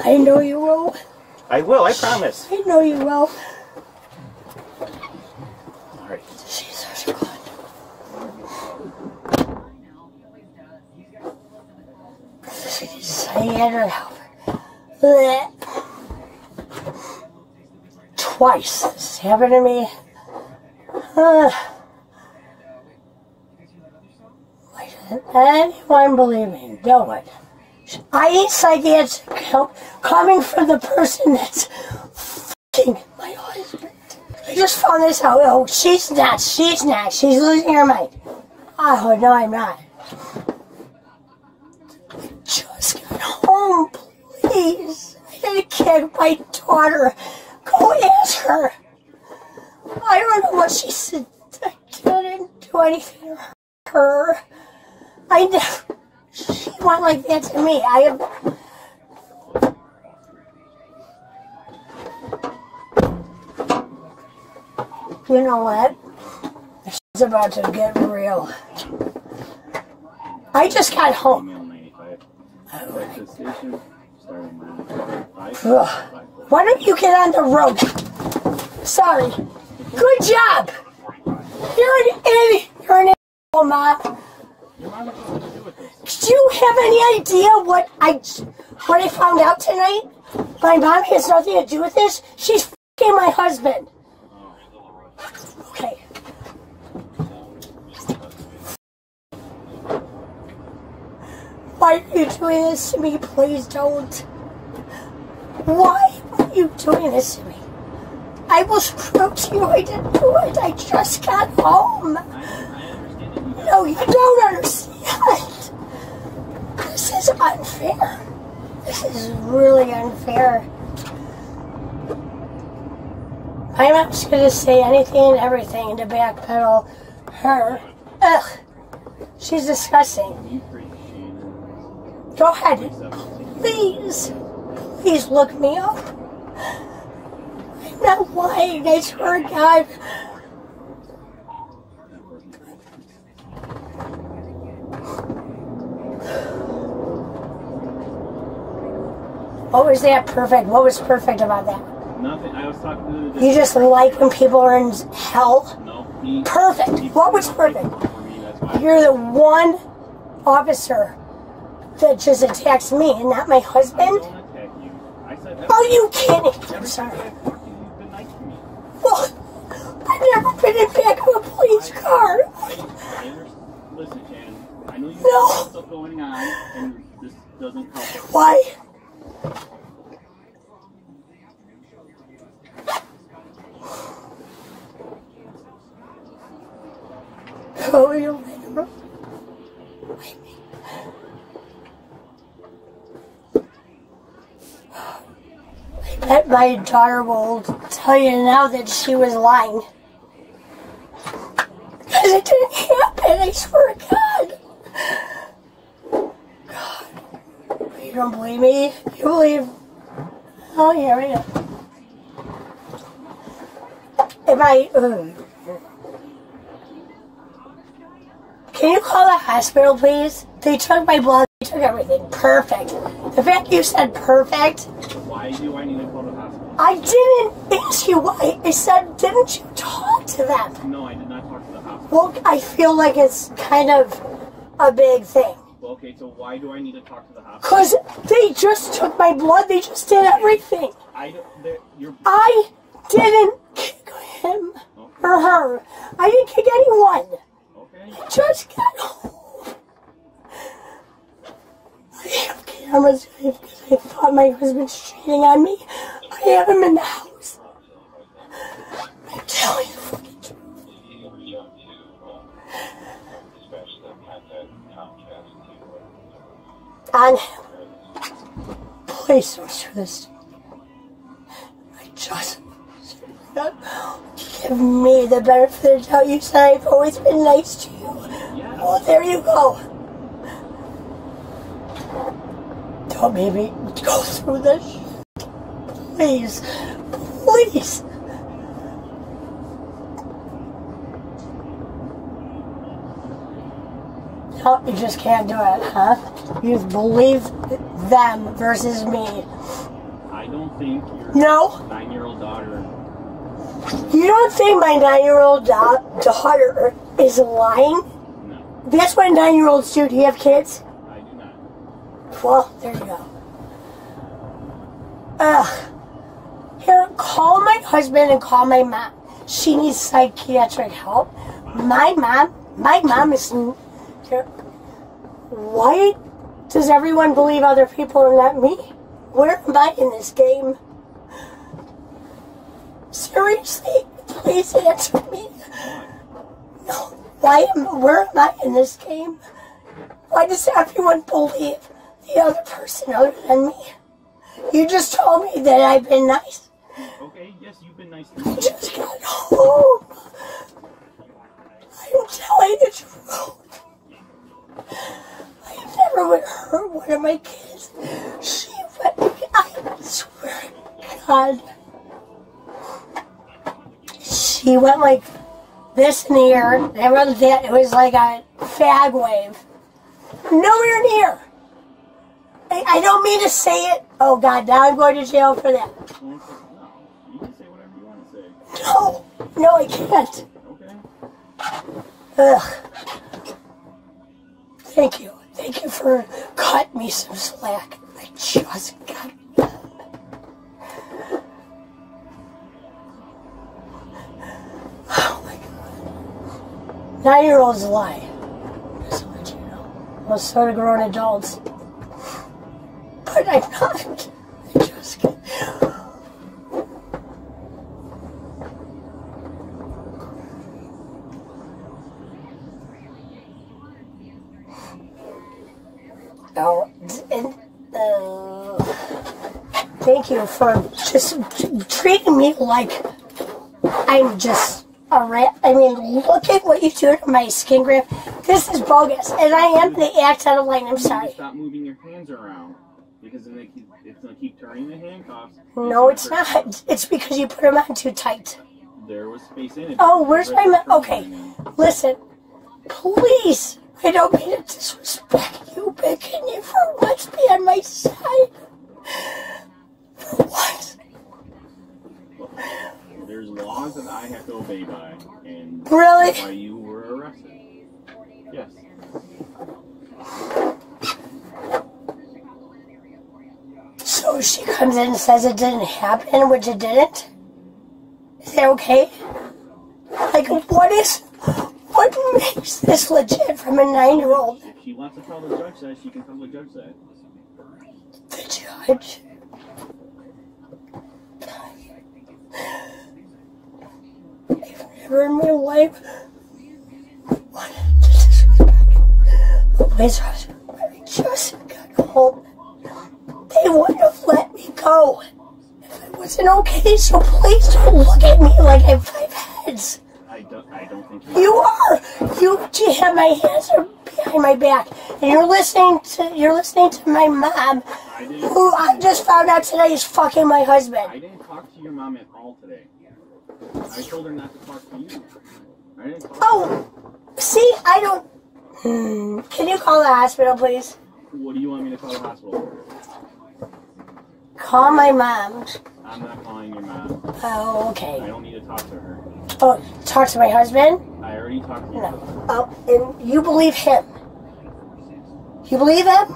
I know you will. I will, I promise. I know you will. All right. Jesus God. Sandra Albert. Twice this has happened to me. Why doesn't anyone believe me? Do it. I need psychiatric help coming from the person that's f***ing my husband. I just found this out. Oh, she's not. She's losing her mind. Oh, no, I'm not. I just got home, please. I had to kick my daughter. Go ask her. I don't know what she said. I didn't do anything to her. I never. She went like that to me. You know what? It's about to get real. I just got home. Why don't you get on the road? Sorry. Good job. You're an idiot. You're an asshole, Mom. Do you have any idea what I found out tonight? My mom has nothing to do with this. She's f***ing my husband. Okay. Why are you doing this to me? Please don't. Why are you doing this to me? I will prove to you I didn't do it. I just got home. No, you don't understand. This is unfair. This is really unfair. I'm not just going to say anything and everything to backpedal her. Ugh. She's disgusting. Go ahead. Please. Please look me up. I'm not lying. I swear to God. What was that perfect? What was perfect about that? Nothing. I was talking to You just like when people are in hell? No. Perfect. What was perfect? You're the one officer that just attacks me and not my husband? Are you kidding? I'm sorry. Well, I've never been in back of a police car. Listen, Shannon. I know you have stuff going on, and this doesn't help. Why? Oh, you I bet my daughter will tell you now that she was lying. Because it didn't happen, I swear to God. God. You don't believe me? You believe... Oh, yeah, right now. Am I... Can you call the hospital, please? They took my blood. They took everything. Perfect. The fact you said perfect. Why do I need to call the hospital? I didn't ask you why. I said, didn't you talk to them? No, I did not talk to the hospital. Well, I feel like it's kind of a big thing. Well, okay, so why do I need to talk to the hospital? Because they just took my blood. They just did everything. I didn't kick him or her. I didn't kick anyone. I just got home. I have cameras because I thought my husband's cheating on me. I have him in the house. I'm telling you the fucking truth. On him. Please don't do this to me. I just... Give me the benefit of the doubt. You said I've always been nice to you. Well, there you go. Don't make me go through this shit. Please. Please. No, you just can't do it, huh? You believe them versus me. I don't think your 9-year-old daughter... You don't think my 9-year-old daughter is lying? No. That's what 9-year-olds do. Do you have kids? I do not. Well, there you go. Ugh. Here, call my husband and call my mom. She needs psychiatric help. My mom is... Here. Why Does everyone believe other people and not me? Where am I in this game? Seriously? Please answer me. No. Where am I in this game? Why does everyone believe the other person other than me? You just told me that I've been nice. Okay, yes, you've been nice to me. I just got home. I'm telling the truth. I never would hurt one of my kids. She went, I swear to God. She went like this in the air. Never that. It was like a fag wave. Nowhere near. I don't mean to say it. Oh God, now I'm going to jail for that. No, you can say whatever you want to say. No, I can't. Okay. Ugh. Thank you. Thank you for cutting me some slack. I just got done. Oh my God. 9-year-olds lie. Just to let you know. Well, so do grown adults. But I'm not. I just get... Oh, and, thank you for just treating me like I'm just a rat. I mean, look at what you do to my skin graft. This is bogus, and I am the act out of line. I'm sorry. Stop moving your hands around because then it's going to keep turning the handcuffs. No, it's not. It's because you put them on too tight. There was space in it. Oh, where's my... Okay, listen. Please. I don't mean to disrespect you, but can you for once be on my side? For once. There's laws that I have to obey by, and really? That's why you were arrested. Yes. So she comes in and says it didn't happen, which it didn't? Is that okay? Like, what makes this legit from a 9-year-old? If she wants to tell the judge that, she can tell the judge that. The judge? I've never in my life wanted to disrespect the police officer. I just got home. They wouldn't have let me go if it wasn't okay, so please don't look at me like I have 5 heads. I don't think you are. You have my hands are behind my back, and you're listening to my mom, who I just found out today is fucking my husband. I didn't talk to your mom at all today. I told her not to talk to you. I didn't talk Oh, see, I don't. Can you call the hospital, please? What do you want me to call the hospital? Call my mom. I'm not calling your mom. Oh, okay. I don't need to talk to her. Oh, talk to my husband? I already talked to you. No. Oh, and you believe him? You believe him?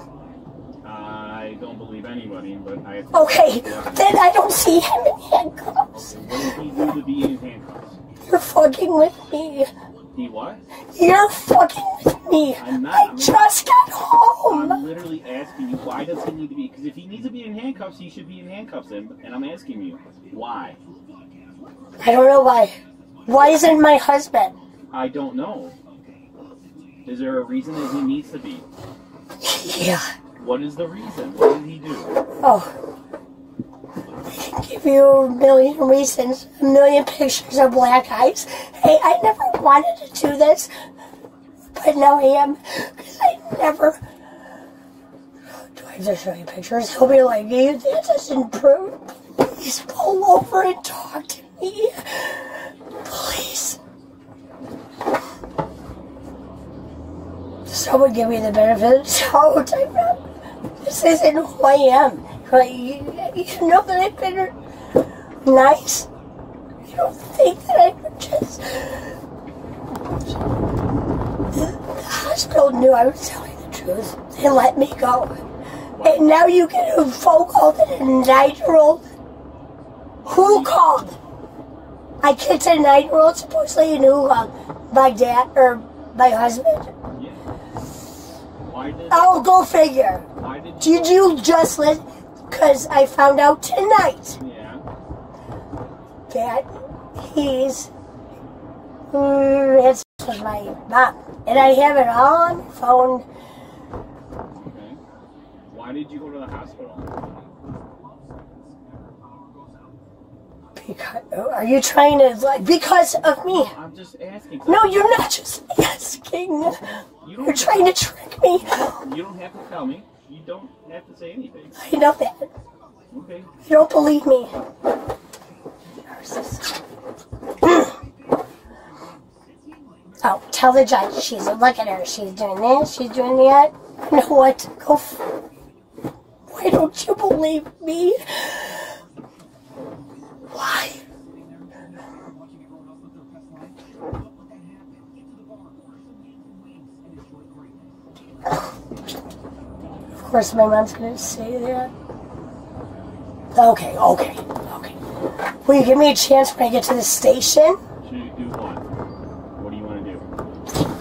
I don't believe anybody, but I have to... Okay, then I don't see him in handcuffs. Okay, what did he do to be in handcuffs? You're fucking with me. He what? You're fucking with me. I'm not. I just got home. I'm literally asking you, why does he need to be... Because if he needs to be in handcuffs, he should be in handcuffs, and I'm asking you, why? I don't know why. Why isn't my husband? I don't know. Is there a reason that he needs to be? Yeah. What is the reason? What did he do? Oh. I can give you a million reasons, a million pictures of black eyes. Hey, I never wanted to do this, but now I am, because I never... Do I have to show you pictures? He'll be like, you, that doesn't prove. Please pull over and talk to me. Please. Someone give me the benefit of the doubt. I'm not, this isn't who I am. Like, you know that I've been nice. You don't think that I would just... The hospital knew I was telling the truth. They let me go. And now you get a phone call that a 9-year-old... Who called? I kicked a 9-year-old, supposedly, and who called? My dad, or my husband. Yeah. Why Oh, go figure. Did you just listen? Because I found out tonight that he's... it's my mom. And I have it all on my phone. Okay. Why did you go to the hospital? Because, are you trying to, like, because of me? I'm just asking. No, you're not just asking. You're trying to trick me. You don't have to tell me. You don't have to say anything. I know that. Okay. You don't believe me. Oh, tell the judge. She's, look at her. She's doing this. She's doing that. You know what? Go. Why don't you believe me? Why? Of course, my mom's gonna say that. Okay. Will you give me a chance when I get to the station? Should you do what? What do you want to do?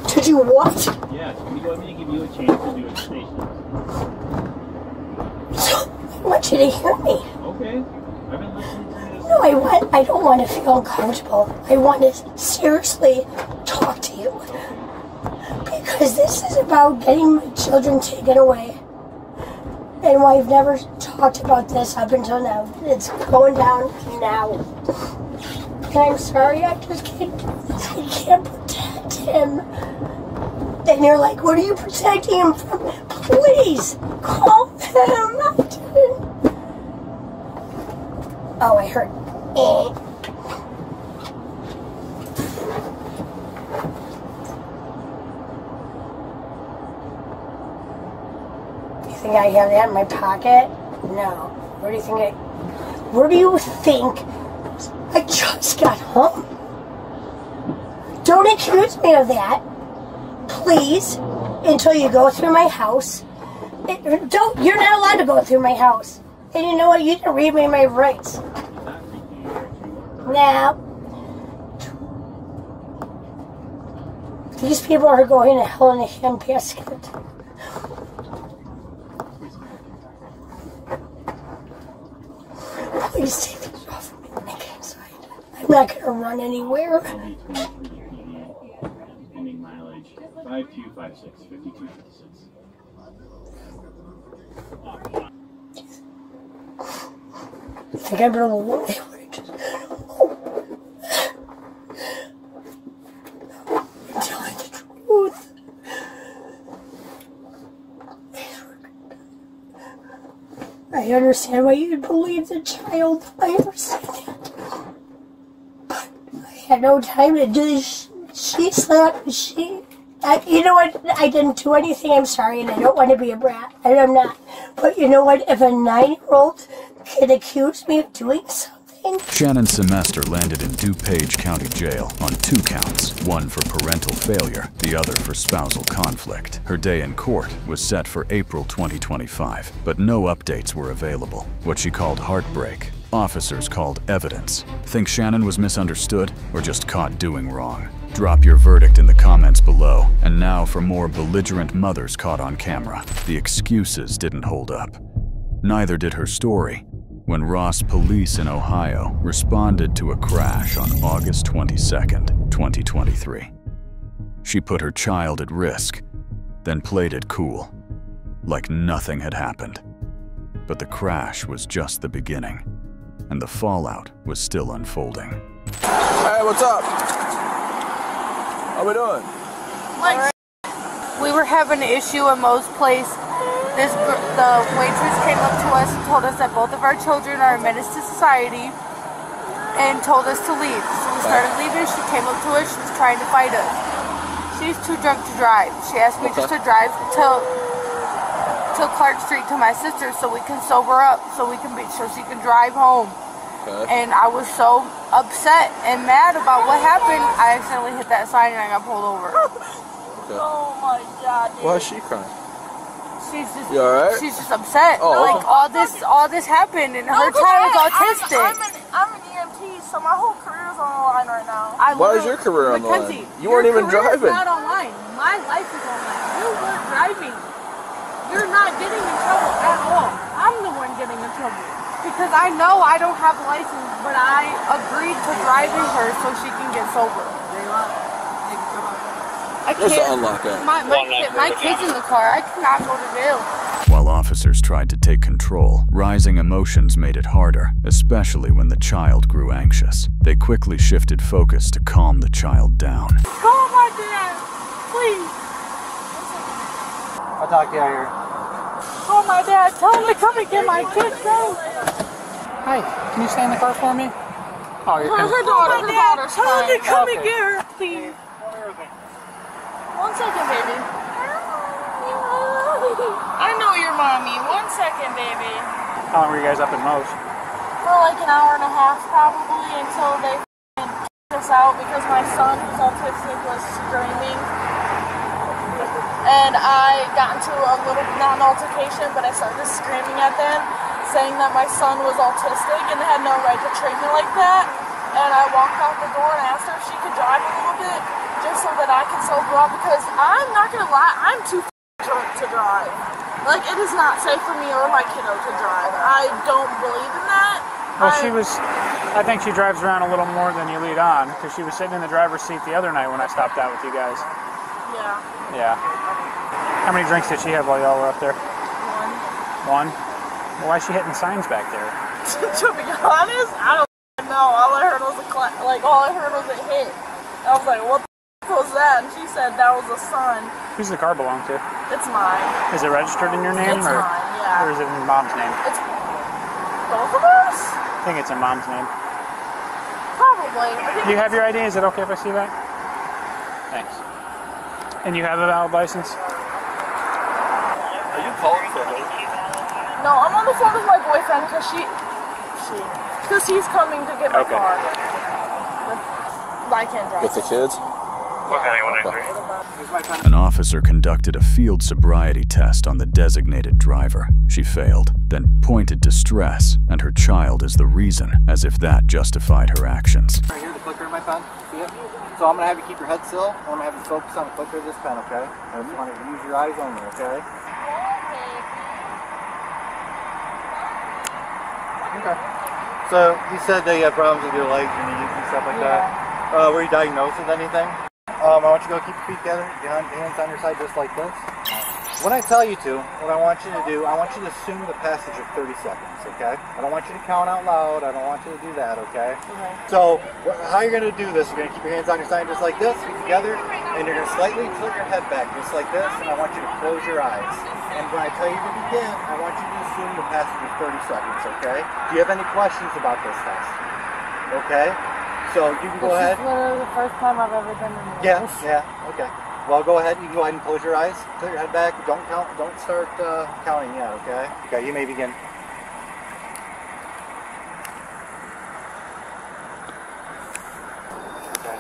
To do what? Yes, you want me to give you a chance to do a station? I want you to hear me. Okay. I've been listening to this. No, I don't want to feel uncomfortable. I want to seriously talk to you. Because this is about getting my children taken away. And I've never talked about this up until now. It's going down now. And I'm sorry, I just can't do this. I can't protect him. And you're like, what are you protecting him from? Please, call him. Oh, I heard. You think I have that in my pocket? No. Where do you think I just got home? Don't accuse me of that, please, until you go through my house. You're not allowed to go through my house. And you know what? You didn't read me my rights. Now, these people are going to hell in a handbasket. Please take these off of me when I get inside. I'm not going to run anywhere. Ending mileage 5256, 5256. I think I'm going to look at what I just... I'm telling the truth. I understand why you'd believe the child. I understand that. But I had no time to do this. You know what? I didn't do anything. I'm sorry, and I don't want to be a brat. And I'm not. But you know what? If a 9-year-old can accuse me of doing something... Shannon's semester landed in DuPage County Jail on 2 counts, one for parental failure, the other for spousal conflict. Her day in court was set for April 2025, but no updates were available. What she called heartbreak, officers called evidence. Think Shannon was misunderstood or just caught doing wrong? Drop your verdict in the comments below. And now for more belligerent mothers caught on camera. The excuses didn't hold up. Neither did her story. When Ross Police in Ohio responded to a crash on August 22nd, 2023. She put her child at risk, then played it cool, like nothing had happened. But the crash was just the beginning, and the fallout was still unfolding. Hey, what's up? How we doing? We were having an issue in Moe's Place. The waitress came up to us and told us that both of our children are a menace to society and told us to leave. So we started leaving. She came up to us. She was trying to fight us. She's too drunk to drive. She asked me just to drive till Clark Street to my sister so we can sober up, so she can drive home. And I was so upset and mad about what happened, I accidentally hit that sign and I got pulled over. Oh my God. Why is she crying? She's just, you alright? She's just upset. Oh, like all this happened, and her child is autistic. I'm an EMT, so my whole career is on the line right now. Why is your career on the line? You weren't even driving. It's not online. My life is online. You were driving. You're not getting in trouble at all. I'm the one getting in trouble. Because I know I don't have a license, but I agreed to driving her so she can get sober. I Where's the can't. unlock at? My kid's in the car. I cannot go to jail. While officers tried to take control, rising emotions made it harder, especially when the child grew anxious. They quickly shifted focus to calm the child down. Call my dad, please. I'll talk to you out here. Call my dad. Tell him to come and get my kid safe. Hi, can you stay in the car for me? Oh, you're Her daughter's Tell him to come and get her, please. 1 second, baby. I know your mommy. 1 second, baby. How long were you guys up at most? For like an hour and a half, probably, until they kicked us out because my son, who's autistic, was screaming. And I got into a little, not an altercation, but I started screaming at them, saying that my son was autistic and they had no right to treat me like that. And I walked out the door and I asked her if she could drive a little bit, just so that I could sober up, because I'm not gonna lie, I'm too drunk to drive. Like, it is not safe for me or my kiddo to drive. I don't believe in that. Well, I think she drives around a little more than you lead on, because she was sitting in the driver's seat the other night when I stopped out with you guys. Yeah. Yeah. How many drinks did she have while y'all were up there? One. Well, why is she hitting signs back there? To be honest, I don't know. All I heard was a hit. I was like, what the was that? And she said that was a son. Who's the car belong to? It's mine. Is it registered in your name? It's mine, yeah. Or is it in mom's name? It's both of us? I think it's in mom's name. Probably. Do you have your ID? Is it okay if I see that? Thanks. And you have a valid license? Are you calling for help? No, I'm on the phone with my boyfriend because he's coming to get my car. I can't drive. With the kids? An officer conducted a field sobriety test on the designated driver. She failed, then pointed to stress and her child as the reason, as if that justified her actions. Right here, the clicker in my pen. See it? So I'm going to have you keep your head still. I'm going to have you focus on the clicker of this pen, okay? I just want you to use your eyes only, okay? Okay. So you said that you have problems with your legs and knees and stuff like that. Were you diagnosed with anything? I want you to go keep your feet together, your hands on your side just like this. When I tell you to, what I want you to do, I want you to assume the passage of 30 seconds, okay? I don't want you to count out loud. I don't want you to do that, okay? So how you're going to do this, you're going to keep your hands on your side just like this, feet together, and you're going to slightly tilt your head back just like this, and I want you to close your eyes. And when I tell you to begin, I want you to assume the passage of 30 seconds, okay? Do you have any questions about this test? Okay? So you can go ahead. This is literally the first time I've ever been in this. Yeah, okay. Well, go ahead. You can go ahead and close your eyes. Tilt your head back. Don't count. Don't start counting yet, okay? Okay, you may begin. Okay.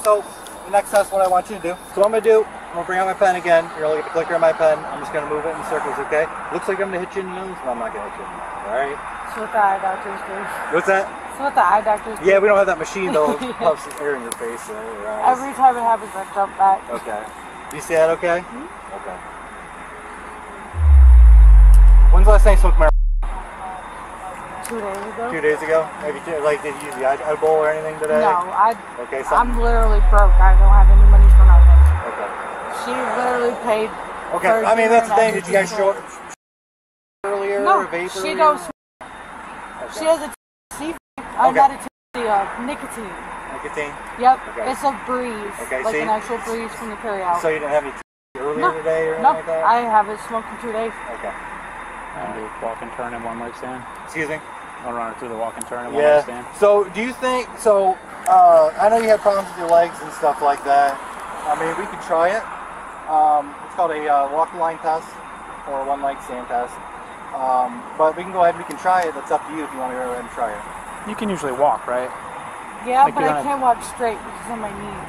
So the next test, what I want you to do. So what I'm going to do, I'm going to bring out my pen again. You're going to look at the clicker of my pen. I'm just going to move it in circles, okay? Looks like I'm going to hit you in the nose, but I'm not going to hit you in the nose, all right? That's what the eye doctors do. What's that? That's what the eye doctors do. Yeah, we don't have that machine, though. It puffs air in your face. So every time it happens, I jump back. Okay. Do you see that okay? Mm-hmm. Okay. When's the last time you smoked marijuana? 2 days ago. 2 days ago? Maybe like, did you use the edible or anything today? No, Okay, I'm literally broke. I don't have any money for nothing. Okay. She literally paid. Okay, I mean, that's the thing. Did you guys show it earlier? No, or vape she earlier? don't smoke. Okay. She has a THC. I got a nicotine. Nicotine? Yep, Okay. it's a breeze. Okay, like see? an actual breeze from the carryout. So you didn't have any earlier today or anything like that? I haven't smoked in 2 days. Okay. And do walk and turn in one leg stand. Excuse me? I'll run it through the walk and turn in one leg stand. So do you think, I know you had problems with your legs and stuff like that. I mean, we could try it. It's called a walk the line test or a one leg stand test. But we can go ahead and we can try it. That's up to you if you want to go ahead and try it. You can usually walk, right? Yeah, Like but you're I gonna- can't walk straight because of my knees.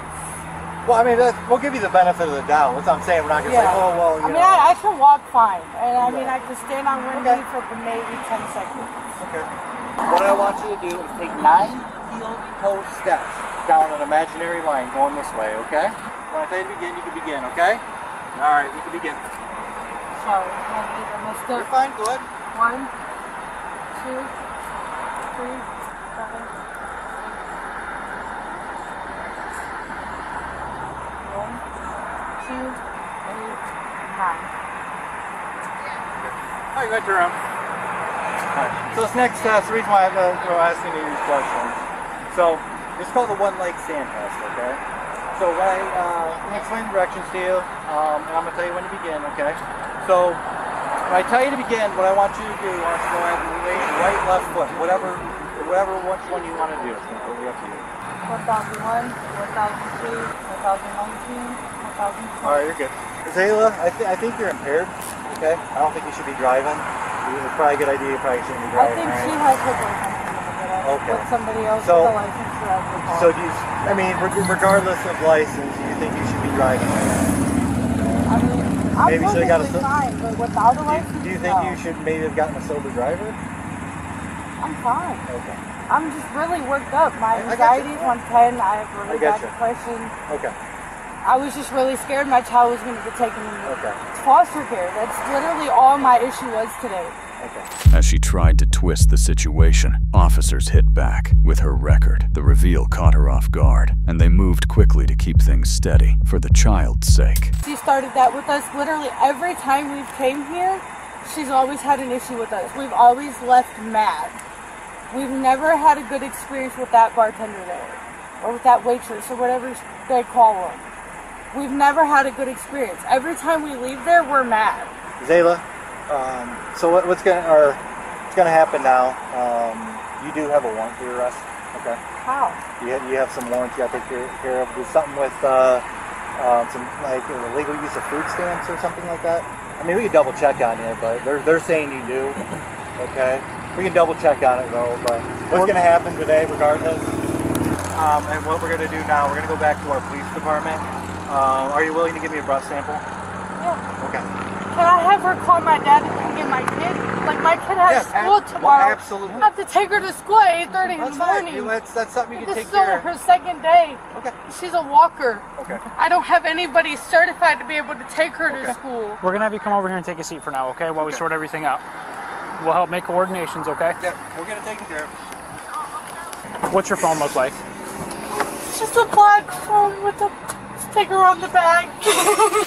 Well, I mean, we'll give you the benefit of the doubt. That's what I'm saying. We're not going to say, oh, well, you know. I can walk fine. And I mean, I can stand on one knee for maybe 10 seconds. Okay. What I want you to do is take 9 heel-toe steps down an imaginary line going this way, okay? When I tell you to begin, you can begin, okay? All right, you can begin. sorry. I messed up. You're fine, go ahead. 1, 2, 3, 5. 1, 2, 8, 9. Oh, you got your room. Alright, so this next test, the reason why I'm asking you these questions. So, it's called the one-leg stand test, okay? So, when I'm going to explain directions to you, and I'm going to tell you when to begin, okay? So, when I tell you to begin, what I want you to do, I want you to go ahead and raise your right, left foot, whatever which one you want to do. It's completely up to you. 1001, 1002, 1019, 1020. Alright, you're good. Zayla, I think you're impaired, okay? I don't think you should be driving. It's probably a good idea, you probably shouldn't be driving. I think she has her boyfriend with somebody else with a license for alcohol. So do you, I mean, regardless of license, do you think you should be driving? I mean, I'm maybe should have got a fine, but without a license, do you think you should maybe have gotten a sober driver? I'm fine. Okay. I'm just really worked up. My anxiety is 110. I have really bad depression. Okay. I was just really scared my child was going to get taken into foster care. That's literally all my issue was today. As she tried to twist the situation, officers hit back. With her record, the reveal caught her off guard, and they moved quickly to keep things steady for the child's sake. She started that with us literally every time we've came here. She's always had an issue with us. We've always left mad. We've never had a good experience with that bartender there, or with that waitress, or whatever they call them. We've never had a good experience. Every time we leave there, we're mad. Zayla, so what's gonna happen now? You do have a warrant for your arrest, okay? How? You have some warrants you got to take care of. There's something with some like illegal use of food stamps or something like that. I mean, we can double check on you, but they're saying you do. Okay, we can double check on it though. But what's gonna happen today, regardless, and what we're gonna do now, we're gonna go back to our police department. Are you willing to give me a breath sample? Yeah. Okay. Can I have her call my dad and come get my kid? Like, my kid has school tomorrow. Absolutely. I have to take her to school at 8:30 in the morning. That's something you can take care of. This is her second day. Okay. She's a walker. Okay. I don't have anybody certified to be able to take her to school. We're going to have you come over here and take a seat for now, okay? While we sort everything out. We'll help make coordinations, okay? Yeah, we'll get it taken care of. What's your phone look like? It's just a black phone with a sticker on the back.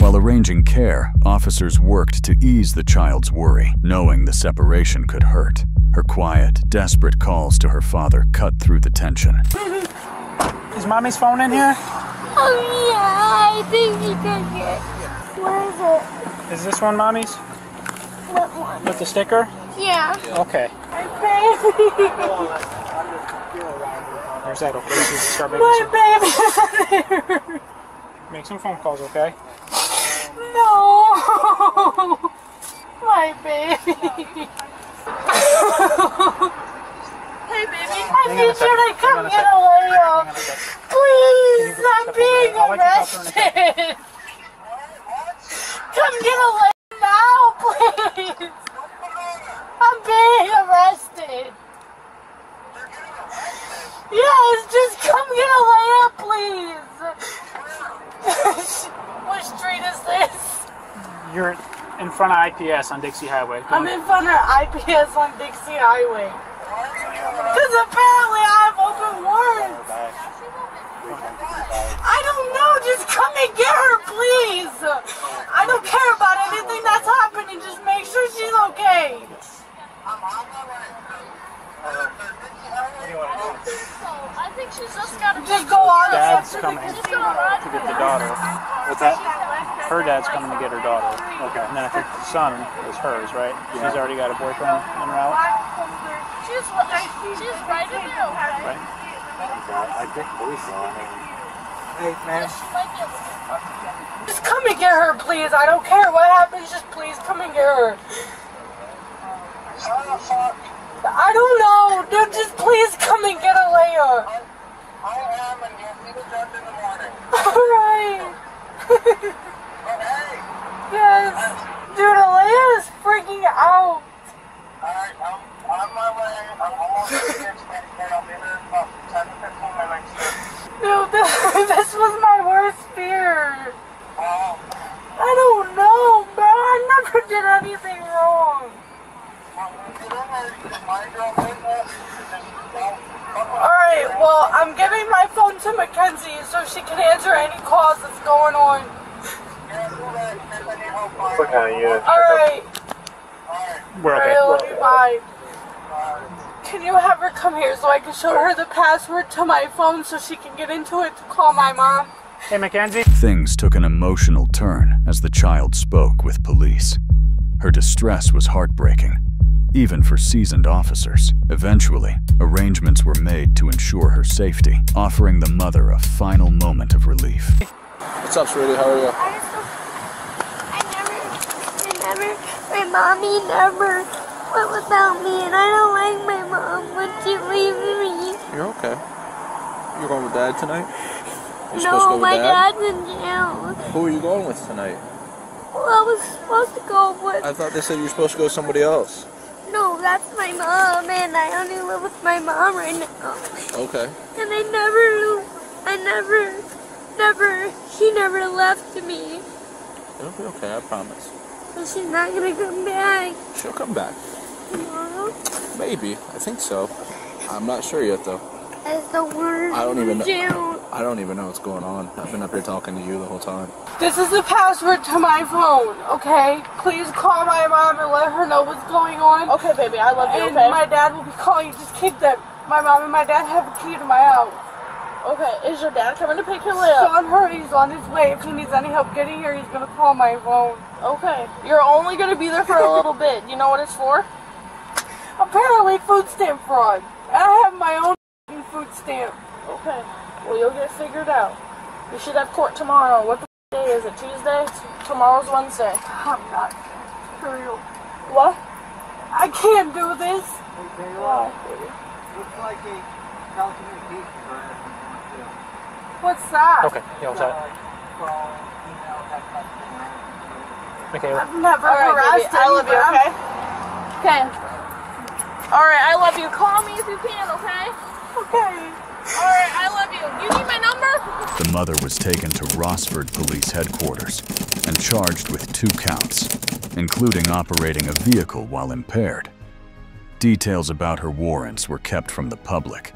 While arranging care, officers worked to ease the child's worry, knowing the separation could hurt. Her quiet, desperate calls to her father cut through the tension. Is Mommy's phone in here? Oh yeah, I think you can get. Where is it? Is this one Mommy's? What one? With the sticker? Yeah. Okay. My There's that. Okay. Start baby. My baby. Make some phone calls, okay? No. My baby. Hey baby, I need you to come get a layup. Please, I'm being arrested. Come get a layup now, please. I'm being arrested. Yes, just come get a layup, please. What street is this? You're in front of IPS on Dixie Highway. I'm in front of IPS on Dixie Highway. Because apparently I have open warrants. I don't know, just come and get her, please. I don't care about anything that's happening, just make sure she's okay. I think she's just gotta just go on. Dad's coming to get the daughter. What's that? Her dad's coming to get her daughter. Okay. And then I think the son is hers, right? Yeah. She's already got a boyfriend en route. She's right in there, okay? Right? I think police saw me. Hey, man. Just come and get her, please. I don't care what happens, just please come and get her. I don't know. Dude, just please come and get a layup. I am, and you'll see the judge in the morning. Alright. Yes. Dude, Alea is freaking out. Alright, I'm on my way. I'm almost here. I'll be there in about 10 to 15 minutes. Dude, this was my worst fear. Wow. I don't know, man. I never did answer any calls that's going on. What kind of unit? Alright. We're okay. Alright, bye. Can you have her come here so I can show her the password to my phone so she can get into it to call my mom? Hey, Mackenzie. Things took an emotional turn as the child spoke with police. Her distress was heartbreaking, even for seasoned officers. Eventually, arrangements were made to ensure her safety, offering the mother a final moment of relief. What's up, sweetie? How are you? My mommy never went without me, and I don't like my mom when she leaves me. You're okay. You're going with Dad tonight? You're supposed to No, go with my Dad? dad's in jail. Who are you going with tonight? Well, I was supposed to go with... I thought they said you were supposed to go with somebody else. No, that's my mom, and I only live with my mom right now. Okay. And she never left me. It'll be okay, I promise. But she's not gonna come back. She'll come back. Tomorrow? Maybe. I think so. I'm not sure yet, though. That's the worst. I don't even know. Jail. I don't even know what's going on. I've been up here talking to you the whole time. This is the password to my phone, okay? Please call my mom and let her know what's going on. Okay, baby, I love you, And okay? my dad will be calling you. Just keep that. My mom and my dad have a key to my house. Okay, is your dad coming to pick you up? Sean, hurry. He's on his way. If he needs any help getting here, he's gonna call my phone. Okay, you're only gonna be there for a little bit. You know what it's for? Apparently food stamp fraud. I have my own food stamp. Okay, well, you'll get it figured out. We should have court tomorrow. What the day is it? Tuesday? Tomorrow's Wednesday. I'm not for real. What? I can't do this. Why? Looks like a telecommunications burner. What's that? Okay, yeah, what's that? Okay. I've never All right, harassed baby, I love you, anyone. okay? Okay. Alright, I love you. Call me if you can, okay? Okay. Alright, I love you. You need my number? The mother was taken to Rossford Police Headquarters and charged with 2 counts, including operating a vehicle while impaired. Details about her warrants were kept from the public.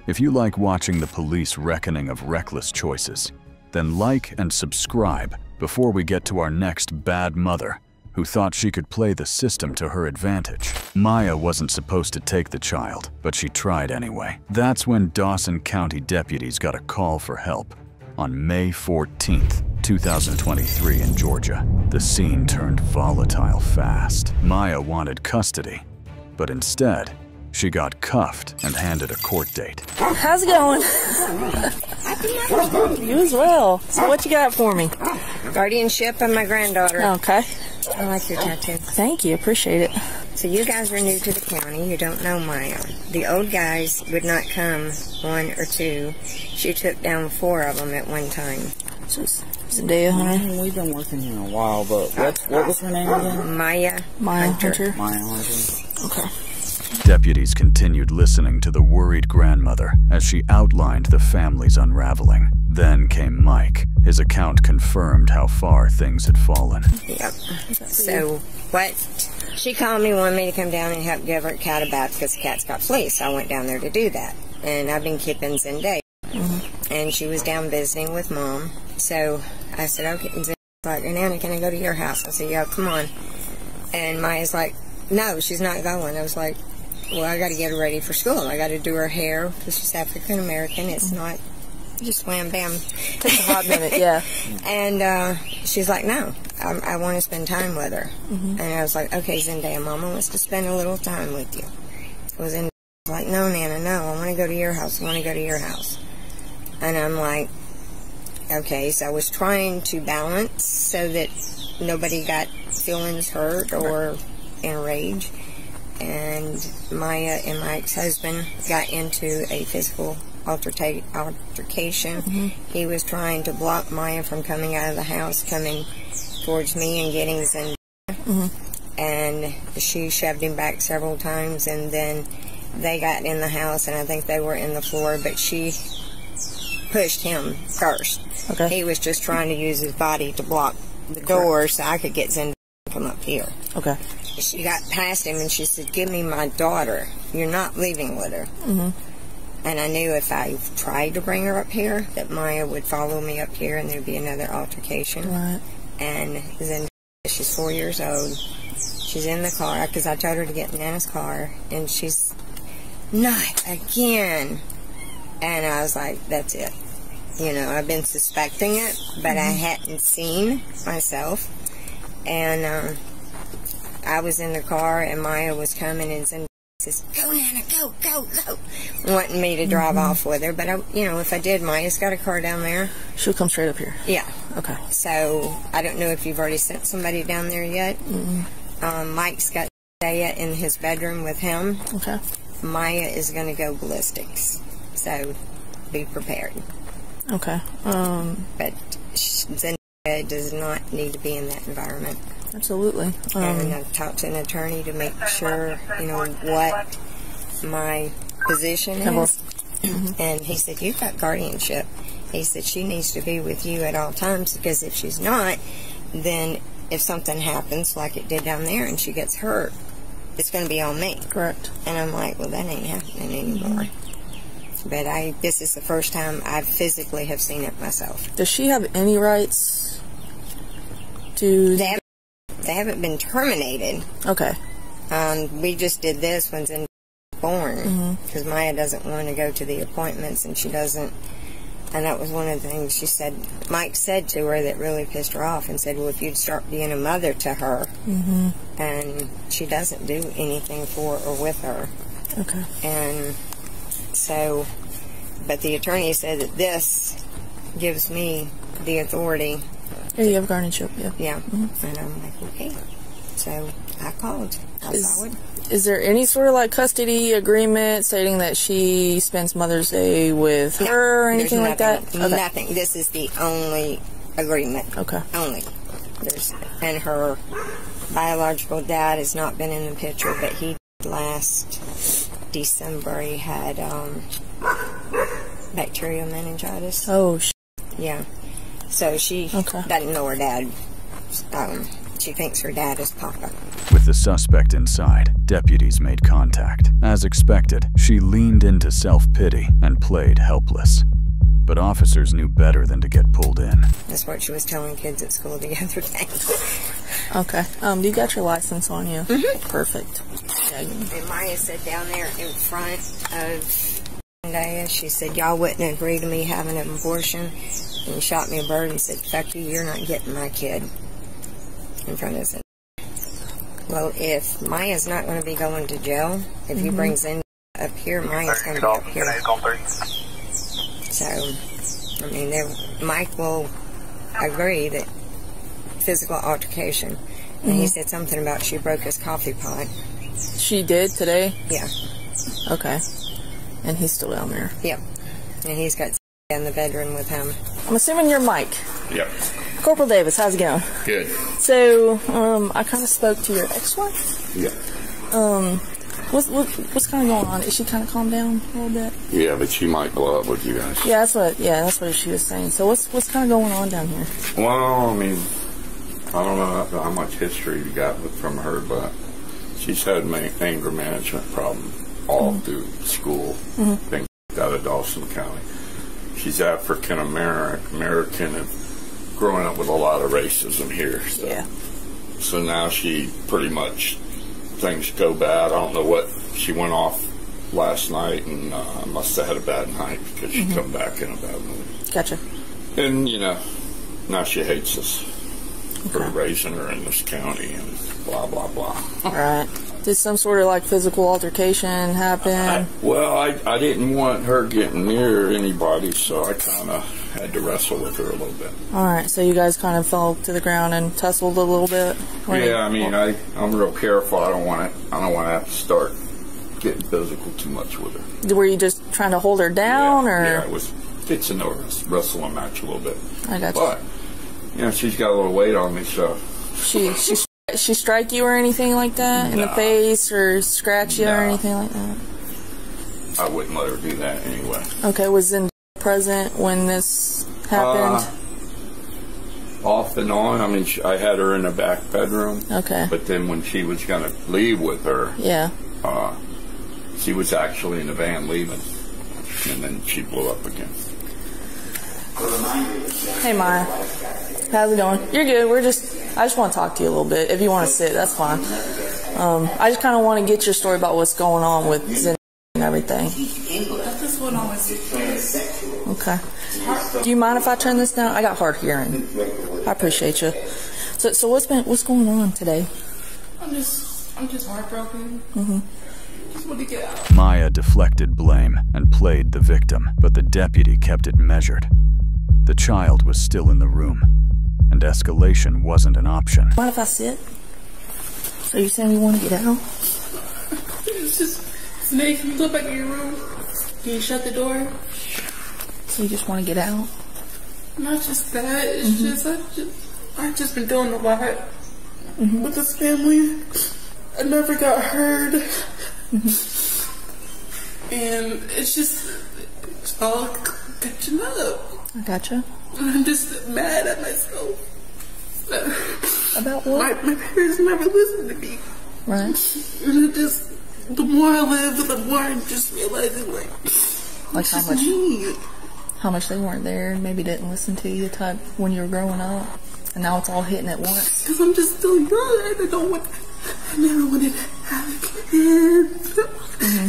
If you like watching the police reckoning of reckless choices, then like and subscribe before we get to our next bad mother who thought she could play the system to her advantage. Maya wasn't supposed to take the child, but she tried anyway. That's when Dawson County deputies got a call for help on May 14th, 2023 in Georgia. The scene turned volatile fast. Maya wanted custody, but instead, she got cuffed and handed a court date. How's it going? You as well. So what you got for me? Guardianship of my granddaughter. Okay. I like your tattoo. Thank you. Appreciate it. So you guys are new to the county. You don't know Maya. The old guys would not come 1 or 2. She took down 4 of them at one time. Zendaya, honey. We've been working here a while, but what was her name again? Maya Hunter. Maya Hunter. Okay. Deputies continued listening to the worried grandmother as she outlined the family's unraveling. Then came Mike. His account confirmed how far things had fallen. Yep. So what? She called me, wanted me to come down and help give her cat a bath because the cat's got fleas. I went down there to do that. And I've been keeping Zendaya. And she was down visiting with Mom. So I said, okay. And Zendaya's like, Nana, can I go to your house? I said, yeah, come on. And Maya's like, no, she's not going. I was like, well, I got to get her ready for school. I got to do her hair because she's African American. It's not just wham bam. Takes a hot minute, yeah. And she's like, no, I want to spend time with her. And I was like, okay, Zendaya, Mama wants to spend a little time with you. Well, Zendaya's like, no, Nana, no, I want to go to your house. I want to go to your house. And I'm like, okay. So I was trying to balance so that nobody got feelings hurt or enraged. And Maya and my ex-husband got into a physical altercation. He was trying to block Maya from coming out of the house, coming towards me and getting Zendaya. And she shoved him back several times, and then they got in the house, and I think they were in the floor, but she pushed him first. Okay. He was just trying to use his body to block the door so I could get Zendaya to come up here. Okay. She got past him and she said, give me my daughter. You're not leaving with her. And I knew if I tried to bring her up here, that Maya would follow me up here and there'd be another altercation. Right. And then she's 4 years old. She's in the car, because I told her to get in Nana's car, and she's, not again. And I was like, that's it. You know, I've been suspecting it, but I hadn't seen myself. And I was in the car, and Maya was coming, and Zen says, go, Nana, go, go, go, wanting me to drive off with her. But, you know, if I did, Maya's got a car down there. She'll come straight up here. Yeah. Okay. So, I don't know if you've already sent somebody down there yet. Mike's got Daya in his bedroom with him. Okay. Maya is going to go ballistics. So, be prepared. Okay. But Zendaya does not need to be in that environment. Absolutely. And I've talked to an attorney to make sure, you know, what my position is. And he said, you've got guardianship. He said, she needs to be with you at all times, because if she's not, then if something happens like it did down there and she gets hurt, it's going to be on me. Correct. And I'm like, well, that ain't happening anymore. But this is the first time I physically have seen it myself. Does she have any rights to... They haven't been terminated. Okay. We just did this when Zen was born, because Maya doesn't want to go to the appointments, and she doesn't. And that was one of the things she said, Mike said to her that really pissed her off, and said, well, if you'd start being a mother to her, and she doesn't do anything for or with her. Okay. And so, but the attorney said that this gives me the authority. Yeah, you have guardianship, yeah. Yeah. And I'm like, okay. So I called. Is there any sort of like custody agreement stating that she spends Mother's Day with her or anything like that? Okay. Nothing. This is the only agreement. Okay. Only. And her biological dad has not been in the picture, but he last December he had bacterial meningitis. Oh, yeah. So she doesn't know her dad. She thinks her dad is Papa. With the suspect inside, deputies made contact. As expected, she leaned into self-pity and played helpless. But officers knew better than to get pulled in. That's what she was telling kids at school the other day. Okay. You got your license on you? Perfect. Yeah. And Maya said down there in front of Daya, she said, y'all wouldn't agree to me having an abortion. And shot me a bird and said, fuck you, you're not getting my kid. In front of Zen. Well, if Maya's not going to be going to jail, if he brings in up here, Maya's going to be up here. So, I mean, Mike will agree that physical altercation. And he said something about she broke his coffee pot. She did today? Yeah. Okay. And he's still down there? Yep. And he's got in the bedroom with him. I'm assuming you're Mike. Yep. Corporal Davis, how's it going? Good. So, I kind of spoke to your ex-wife. Yeah. What's kind of going on? Is she kind of calmed down a little bit? Yeah, but she might blow up with you guys. Yeah, that's what she was saying. So what's kind of going on down here? Well, I mean, I don't know how much history you got from her, but she's had anger management problem all through school, things out of Dawson County. She's African American and growing up with a lot of racism here. So. Yeah. So now she pretty much, things go bad. I don't know what, she went off last night and must have had a bad night because she come back in a bad mood. Gotcha. And, you know, now she hates us for raising her in this county and blah, blah, blah. All right. Did some sort of like physical altercation happen? Well, I didn't want her getting near anybody, so I kind of had to wrestle with her a little bit. All right, so you guys kind of fell to the ground and tussled a little bit. Yeah, I mean, I'm real careful. I don't want to have to start getting physical too much with her. Were you just trying to hold her down, or? Yeah, it was fixing to wrestling match a little bit. I got you. But you know, she's got a little weight on me, so. She strike you or anything like that in the face, or scratch you or anything like that? I wouldn't let her do that anyway. Okay, was Zen present when this happened? Off and on. I mean, I had her in the back bedroom. Okay. But then when she was going to leave with her, yeah, she was actually in the van leaving. and then she blew up again. Hey, Maya. How's it going? You're good. I just want to talk to you a little bit. If you want to sit, that's fine. I just kind of want to get your story about what's going on with Zen and everything. Okay. Do you mind if I turn this down? I got hard hearing. I appreciate you. So what's going on today? I'm just heartbroken. Just want to get out. Maya deflected blame and played the victim, but the deputy kept it measured. The child was still in the room, and escalation wasn't an option. Mind if I sit? So you're saying you want to get out? It's just, Snake, can you go back in your room? Can you shut the door? So you just want to get out? Not just that, it's just, I've just been doing a lot with this family. I never got heard. And it's all catching up. I gotcha. I'm just mad at myself. About what? My parents never listened to me. Right. And it just, the more I live, the more I'm just realizing, like how much they weren't there and maybe didn't listen to you type when you were growing up. And now it's all hitting at once. Because I'm just still young. I never wanted to have kids.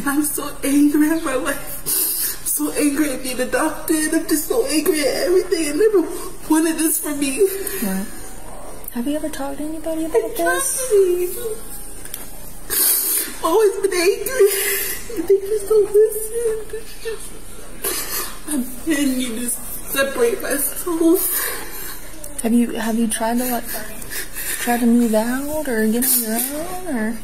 I'm so angry at my life. So angry at being adopted. I'm just so angry at everything. I never wanted this for me. Right. Have you ever talked to anybody about this? Always been angry. They just don't listen. I'm begging to separate myself. Have you tried to try to move out or get on your own or?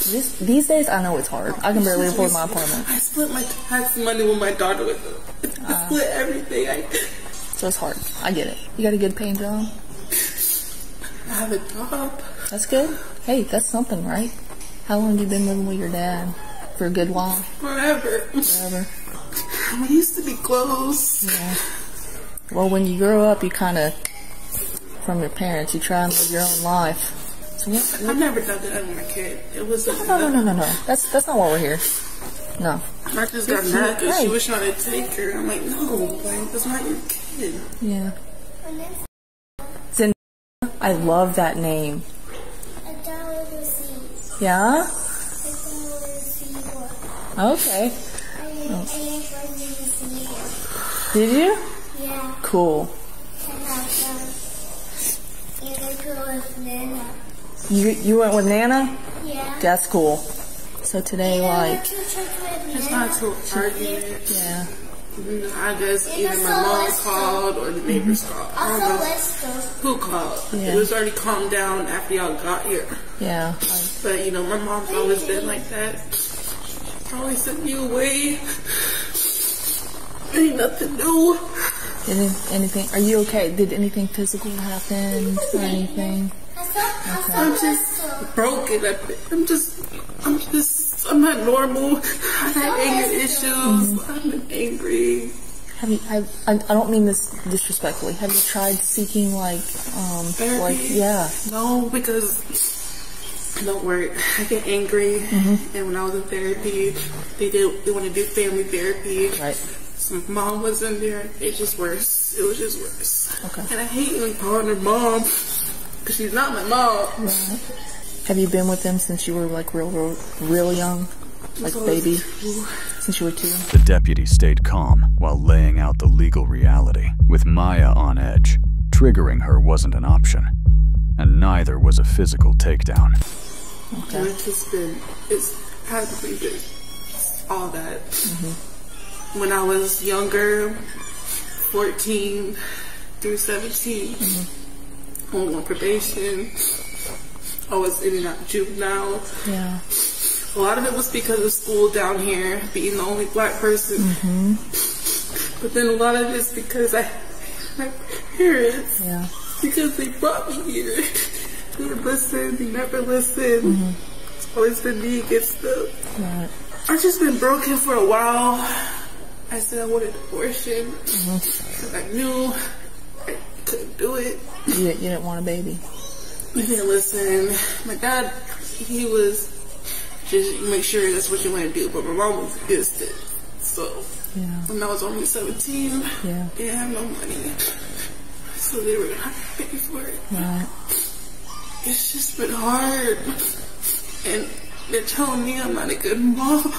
These days, I know it's hard. I can barely afford my apartment. I split my tax money with my daughter with them. I split everything. So it's hard. I get it. You got a good paying job? I have a job. That's good. Hey, that's something, right? How long have you been living with your dad? For a good while? Forever. We used to be close. Yeah. Well, when you grow up, you kind of, from your parents, you try and live your own life. So I've never done that with my kid. It was no. That's not why we're here. No. I just got mad because she was trying to take her. I'm like, no, that's not your kid. Yeah. I love that name. Yeah? Okay. Oh. Did you? Yeah. Cool. You went with Nana? Yeah. That's cool. So today, it's not too argument. Yeah. I guess either my mom called or the neighbors called. I don't know who called. Yeah. It was already calmed down after y'all got here. Yeah. But my mom's always been like that. Always sent me away. Ain't nothing new. Anything? Are you okay? Did anything physical happen or anything? Okay. I'm just broken. I'm not normal. I have anger issues. I'm angry. I don't mean this disrespectfully. Have you tried seeking therapy? No, because don't worry. I get angry, and when I was in therapy, they want to do family therapy. Right. So mom was in there. It's just worse. It was just worse. Okay. And I hate even calling her mom because she's not my mom. Right. Have you been with them since you were real young? Like baby? Since you were 2? The deputy stayed calm while laying out the legal reality. With Maya on edge, triggering her wasn't an option. And neither was a physical takedown. Okay. It's hasn't been all that. When I was younger, 14 through 17, I was on probation. I was in and out juvenile. Yeah. A lot of it was because of school down here, being the only black person. But then a lot of it's because I had my parents. Yeah. Because they brought me here. They would listen, they never listen. It's always been me against them. Right. I've just been broken for a while. I said I wanted abortion. Because I knew I couldn't do it. You didn't want a baby? He didn't listen. My dad, he was just make sure that's what you want to do, but my mom was against it. So Yeah. when I was only 17, Yeah. they didn't have no money. So they were gonna have to pay for it. Right. It's just been hard. And they're telling me I'm not a good mom.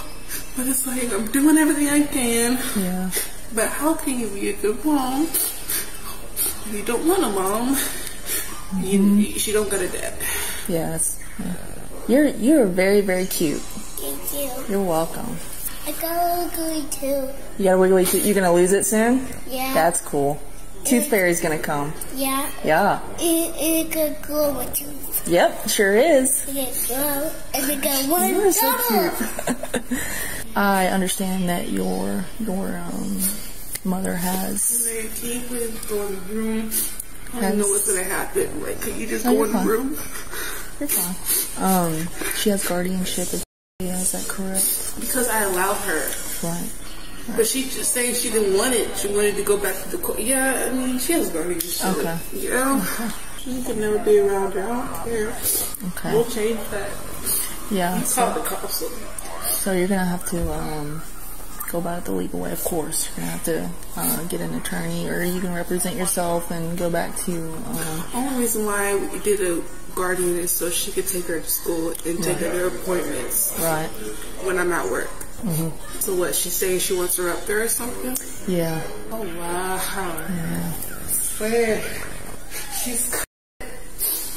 But it's like I'm doing everything I can. Yeah. But how can you be a good mom if you don't want a mom? She don't got a dad. Yes. Yeah. You're very, very cute. Thank you. You're welcome. I got a wiggly too. You got a wiggly tooth. You're gonna lose it soon? Yeah. That's cool. Tooth fairy's gonna come. Yeah. Yeah. It could grow with tooth. Yep, sure is. It could grow and it got one You're so double. cute. I understand that your mother has. Man, can you please go in the room? I don't know what's gonna happen. Like, can you just Oh, go you're in the fine. room? You're fine. She has guardianship. Is that correct? Because I allowed her. Right. But she just saying she didn't want it. She wanted to go back to the court. Yeah, I mean, she has guardianship. Okay. Yeah. Okay. She could never be around her. I don't care. Okay. We'll change that. Yeah. You call the cops. So you're gonna have to go about it the legal way, of course. You're gonna have to get an attorney, or you can represent yourself and go back to. The only reason why we did a guardian is so she could take her to school and take her to her appointments. Right. When I'm at work. Mhm. So what? She's saying she wants her up there or something? Yeah. Oh wow. Yeah. Swear. She's.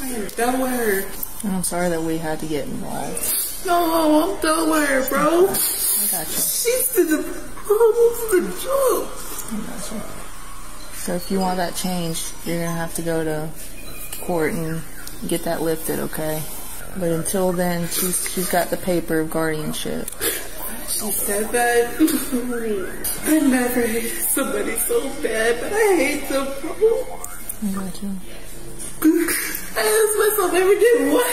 I am done with her. And I'm sorry that we had to get involved. No, I'm done with her, bro. I got you. She's to the job. I got you. So if you want that changed, you're gonna have to go to court and get that lifted, okay? But until then, she's got the paper of guardianship. She said that. I never hated somebody so bad, but I hate them. I got you. I asked myself every day, what?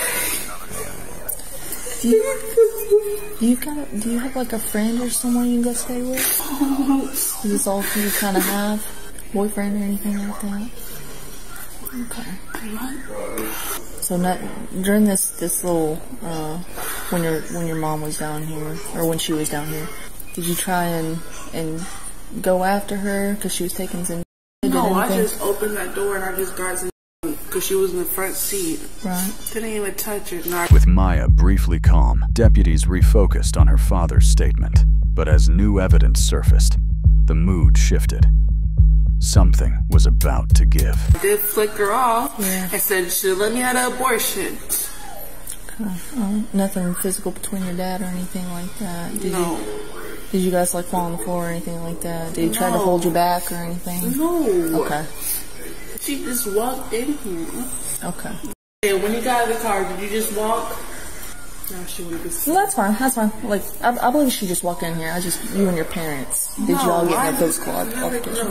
Do you have like a friend or someone you can go stay with? Is this all you kind of have? Boyfriend or anything like that? Okay. So not during this little when your mom was down here, or when she was down here, did you try and go after her because she was taking some? No, I just opened that door and I just got some because she was in the front seat. Right. Didn't even touch her. No. With Maya briefly calm, deputies refocused on her father's statement. But as new evidence surfaced, the mood shifted. Something was about to give. I did flick her off and said she should let me have an abortion. Nothing physical between your dad or anything like that? No. Did you guys like fall on the floor or anything like that? Did he try to hold you back or anything? No. Okay. She just walked in here. Okay. And when you got out of the car, did you just walk? No, she wouldn't be. No, that's fine. That's fine. Like, I believe she just walked in here. You and your parents. Did you all get in a physical altercation?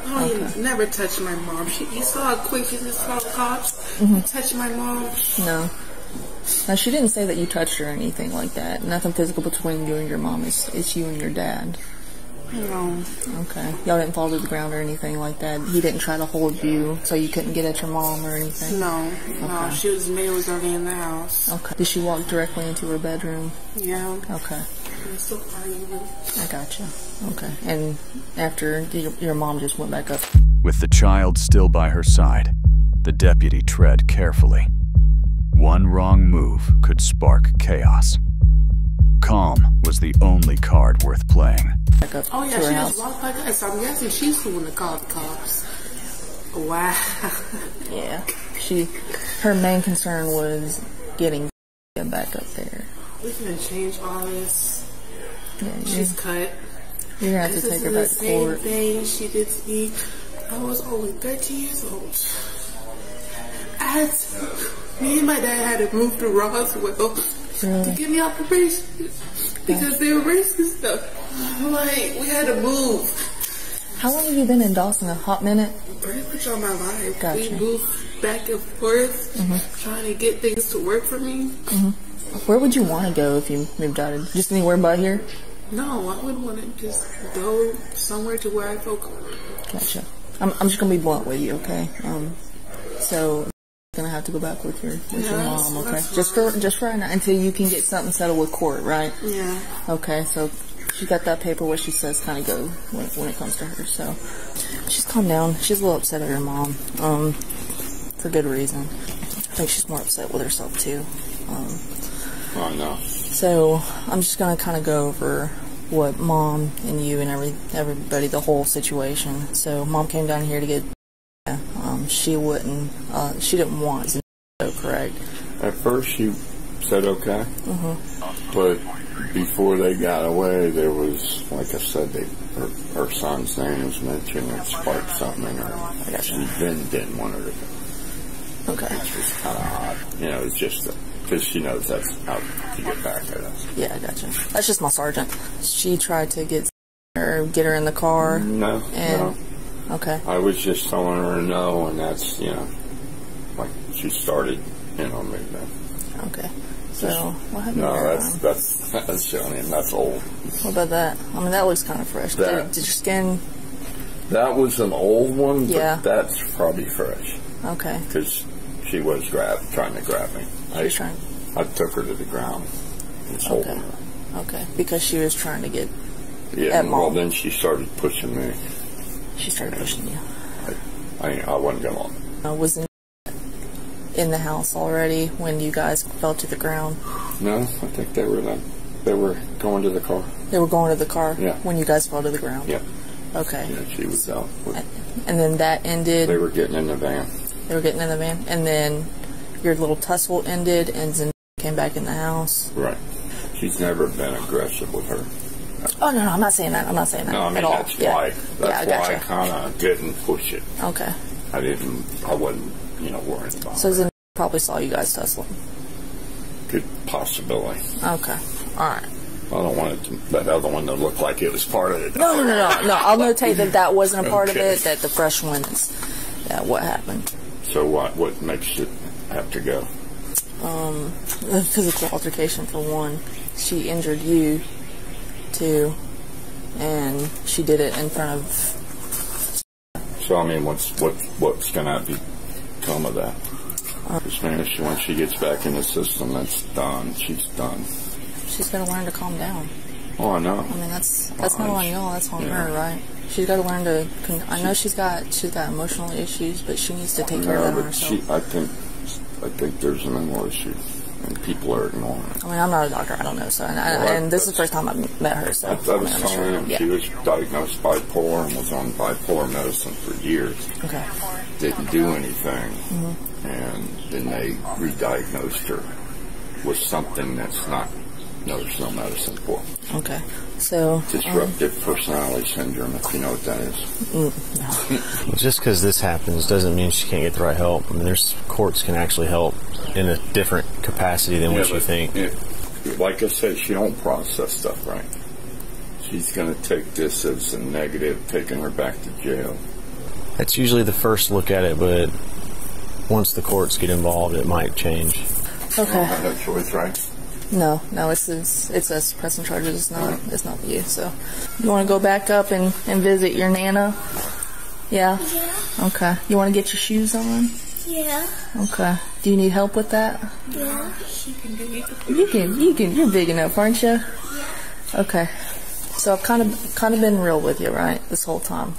No, he never touched my mom. You saw how quick she just saw the cops touching my mom. No. Now, she didn't say that you touched her or anything like that. Nothing physical between you and your mom. It's you and your dad. No. Okay. Y'all didn't fall to the ground or anything like that. He didn't try to hold you so you couldn't get at your mom or anything? No. Okay. No, May was already in the house. Okay. Did she walk directly into her bedroom? Yeah. Okay. So I gotcha. Okay. And after, your mom just went back up? With the child still by her side, the deputy tread carefully. One wrong move could spark chaos. Calm was the only card worth playing. Oh yeah, she just walked by us. So I'm guessing she's the one that called the cops. Wow. Yeah. Her main concern was getting back up there. We can change all this. Yeah, she's cut. You're gonna have to take her back to court. The same thing she did to me. I was only 13 years old. Me and my dad had to move to Roswell to get me out probation because they were racist stuff. Like, we had to move. How long have you been in Dawson? A hot minute? Pretty much all my life. Gotcha. We moved back and forth, trying to get things to work for me. Where would you want to go if you moved out? Just anywhere but here? No, I would want to just go somewhere to where I feel comfortable. Gotcha. I'm just gonna be blunt with you, okay? So you're gonna have to go back with your mom, okay? Just for right now, until you can get something settled with court, right? Yeah. Okay, so She got that paper where she says kind of go when it comes to her. So she's calmed down. She's a little upset at her mom, for good reason. I think she's more upset with herself too. I know. So I'm just gonna kind of go over what Mom and you and everybody, the whole situation. So Mom came down here to get. She didn't want to go, correct? At first she said okay, but before they got away, there was, like I said, her son's name was mentioned. It sparked something in her. She then didn't want her to go. Okay. Which was kind of odd. You know, it's just because she knows that's how to get back at us. Yeah, I gotcha. That's just my sergeant. She tried to get her in the car. No. Okay. I was just telling her no, and that's, you know, like she started, you know, maybe that. Okay. So, what happened? No, that's Shannon. That's old. What about that? I mean, that looks kind of fresh. Did your skin? That was an old one, but yeah. That's probably fresh. Okay. Because she was trying to grab me. I took her to the ground and was holding her. Okay. Because she was trying to get at Mom. Well, then she started pushing me. She started pushing you. I wasn't going on. Was in the house already when you guys fell to the ground? No, I think they were going to the car. They were going to the car? Yeah. When you guys fell to the ground? Yeah. Okay. Yeah, she was out. And then that ended? They were getting in the van. They were getting in the van? And then your little tussle ended and Zen came back in the house? Right. She's never been aggressive with her. Oh, no, I'm not saying that. No, I mean, at all. That's why. That's why I kind of didn't push it. Okay. I wasn't, worried about it. So Zen probably saw you guys tussling? Good possibility. Okay. All right. I don't want that other one to look like it was part of it. No. I'll notate that wasn't a part of it, that the fresh one is what happened. So what makes it have to go? Physical altercation for one. She injured you, too, and she did it in front of... So, I mean, what's going to become of that? When she gets back in the system, that's done. She's done. She's got to learn to calm down. Oh, I know. I mean, that's not on y'all, that's on her, right? She's got to learn to... I know she's got emotional issues, but she needs to take care of that herself. I think there's a mental issue, and people are ignoring it. I mean, I'm not a doctor, I don't know, so... And this is the first time I've met her, so... I was telling him she was diagnosed bipolar and was on bipolar medicine for years. Okay. Didn't do anything, and then they re-diagnosed her with something that's not... there's no medicine for. Okay. So... Disruptive personality syndrome, if you know what that is. No. Just because this happens doesn't mean she can't get the right help. I mean, there's courts can actually help in a different capacity than what you think. Like I said, she don't process stuff right. She's going to take this as a negative, taking her back to jail. That's usually the first look at it, but once the courts get involved, it might change. Okay. I have no choice, right? No, it's us pressing charges. It's not you. So, you want to go back up and visit your Nana? Yeah. Okay. You want to get your shoes on? Yeah. Okay. Do you need help with that? Yeah. You can. You're big enough, aren't you? Yeah. Okay. So I've kind of been real with you, right, this whole time.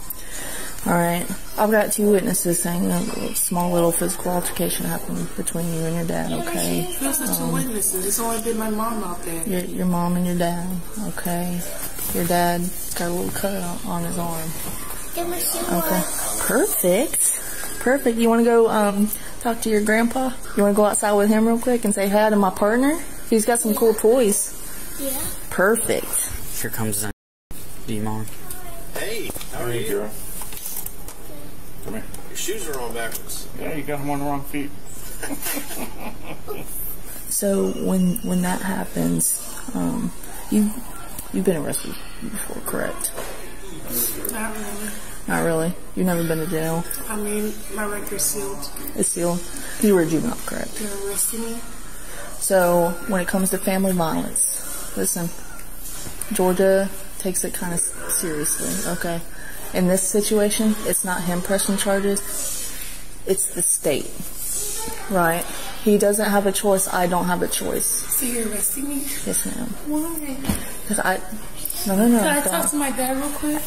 All right. I've got 2 witnesses saying a small little physical altercation happened between you and your dad. Okay. Those are 2 witnesses. It's only been my mom out there. Your mom and your dad. Okay. Your dad got a little cut on his arm. Okay. Perfect. You want to go talk to your grandpa? You want to go outside with him real quick and say hi to my partner? He's got some cool toys. Yeah. Perfect. Here comes the mom. Hey, how are you? Girl? Come here. Your shoes are on backwards. Yeah, you got them on the wrong feet. So when that happens, you've been arrested before, correct? Not really. Not really? You've never been to jail? I mean, my record's sealed. It's sealed? You were a juvenile, correct? They're arresting me. So when it comes to family violence, listen, Georgia takes it kind of seriously, okay? In this situation, it's not him pressing charges, it's the state, right? He doesn't have a choice, I don't have a choice. So you're arresting me? Yes, ma'am. Why? Because No. Can I talk to my dad real quick?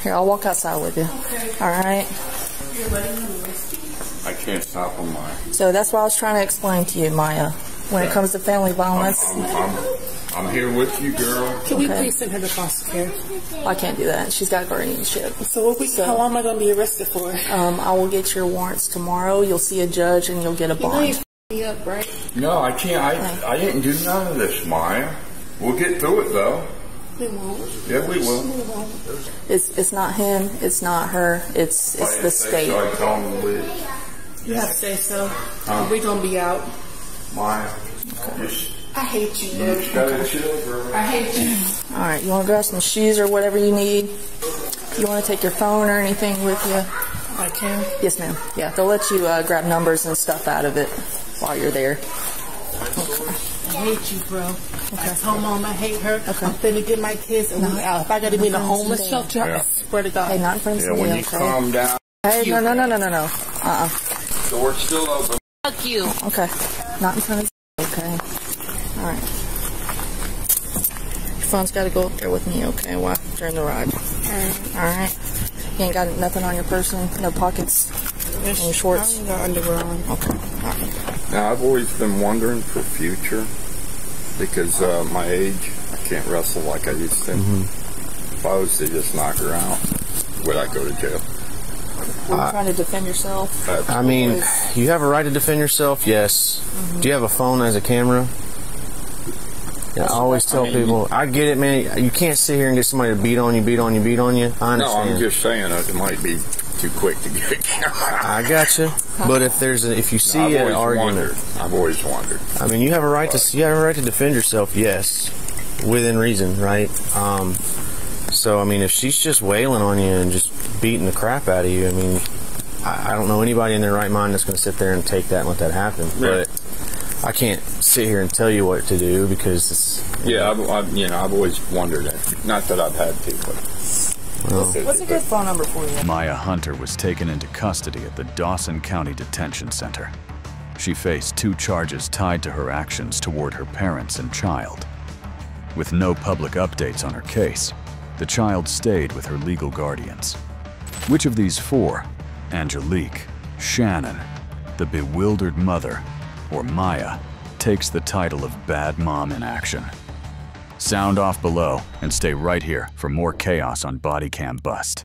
Here, I'll walk outside with you. Okay. All right. You're letting me arrest you? I can't stop on mine. So that's what I was trying to explain to you, Maya. When it comes to family violence. I'm here with you, girl. Can we please send her to foster care? I can't do that. She's got guardianship. So how long am I going to be arrested for? I will get your warrants tomorrow. You'll see a judge and you'll get a bond. You know you f***ing me up, right? No, I can't. I didn't do none of this, Maya. We'll get through it, though. We won't. Yeah, we will. It's not him. It's not her. It's the state. So I tell them to leave. You have to say so. We're going to be out. Maya. I hate you, You just gotta chill, girl. I hate you. All right, you want to grab some shoes or whatever you need? You want to take your phone or anything with you? I can. Yes, ma'am. Yeah, they'll let you grab numbers and stuff out of it while you're there. Okay. I hate you, bro. Okay. I told Mom I hate her. Okay. I'm finna get my kids and we out. If I gotta be in a homeless shelter, I swear to God. Hey, not in front of somebody, when you calm down. Hey, no. Door's still open. Fuck you. Okay. Not in front of okay. Alright. Your phone's got to go up there with me, okay, while during the ride. Alright. You ain't got nothing on your person? No pockets? Any shorts? I ain't got underwear on. Okay. Alright. Now, I've always been wondering for future, because my age, I can't wrestle like I used to. If I was to just knock her out, would I go to jail? Were you trying to defend yourself? I mean, you have a right to defend yourself, yes. Do you have a phone as a camera? Yeah, I always tell people, I get it, man. You can't sit here and get somebody to beat on you. I understand. No, I'm just saying it might be too quick to get a camera. I got you. But if you see an argument, I've always wondered. I mean, you have a right to defend yourself, yes, within reason, right? So I mean, if she's just wailing on you and just beating the crap out of you, I mean, I don't know anybody in their right mind that's going to sit there and take that and let that happen. Right. But I can't sit here and tell you what to do because it's... Yeah, I've always wondered it. Not that I've had to, but... What's a good phone number for you? Maya Hunter was taken into custody at the Dawson County Detention Center. She faced 2 charges tied to her actions toward her parents and child. With no public updates on her case, the child stayed with her legal guardians. Which of these 4, Angelique, Shannon, the bewildered mother, or Maya, takes the title of bad mom in action? Sound off below and stay right here for more chaos on BodyCamBust.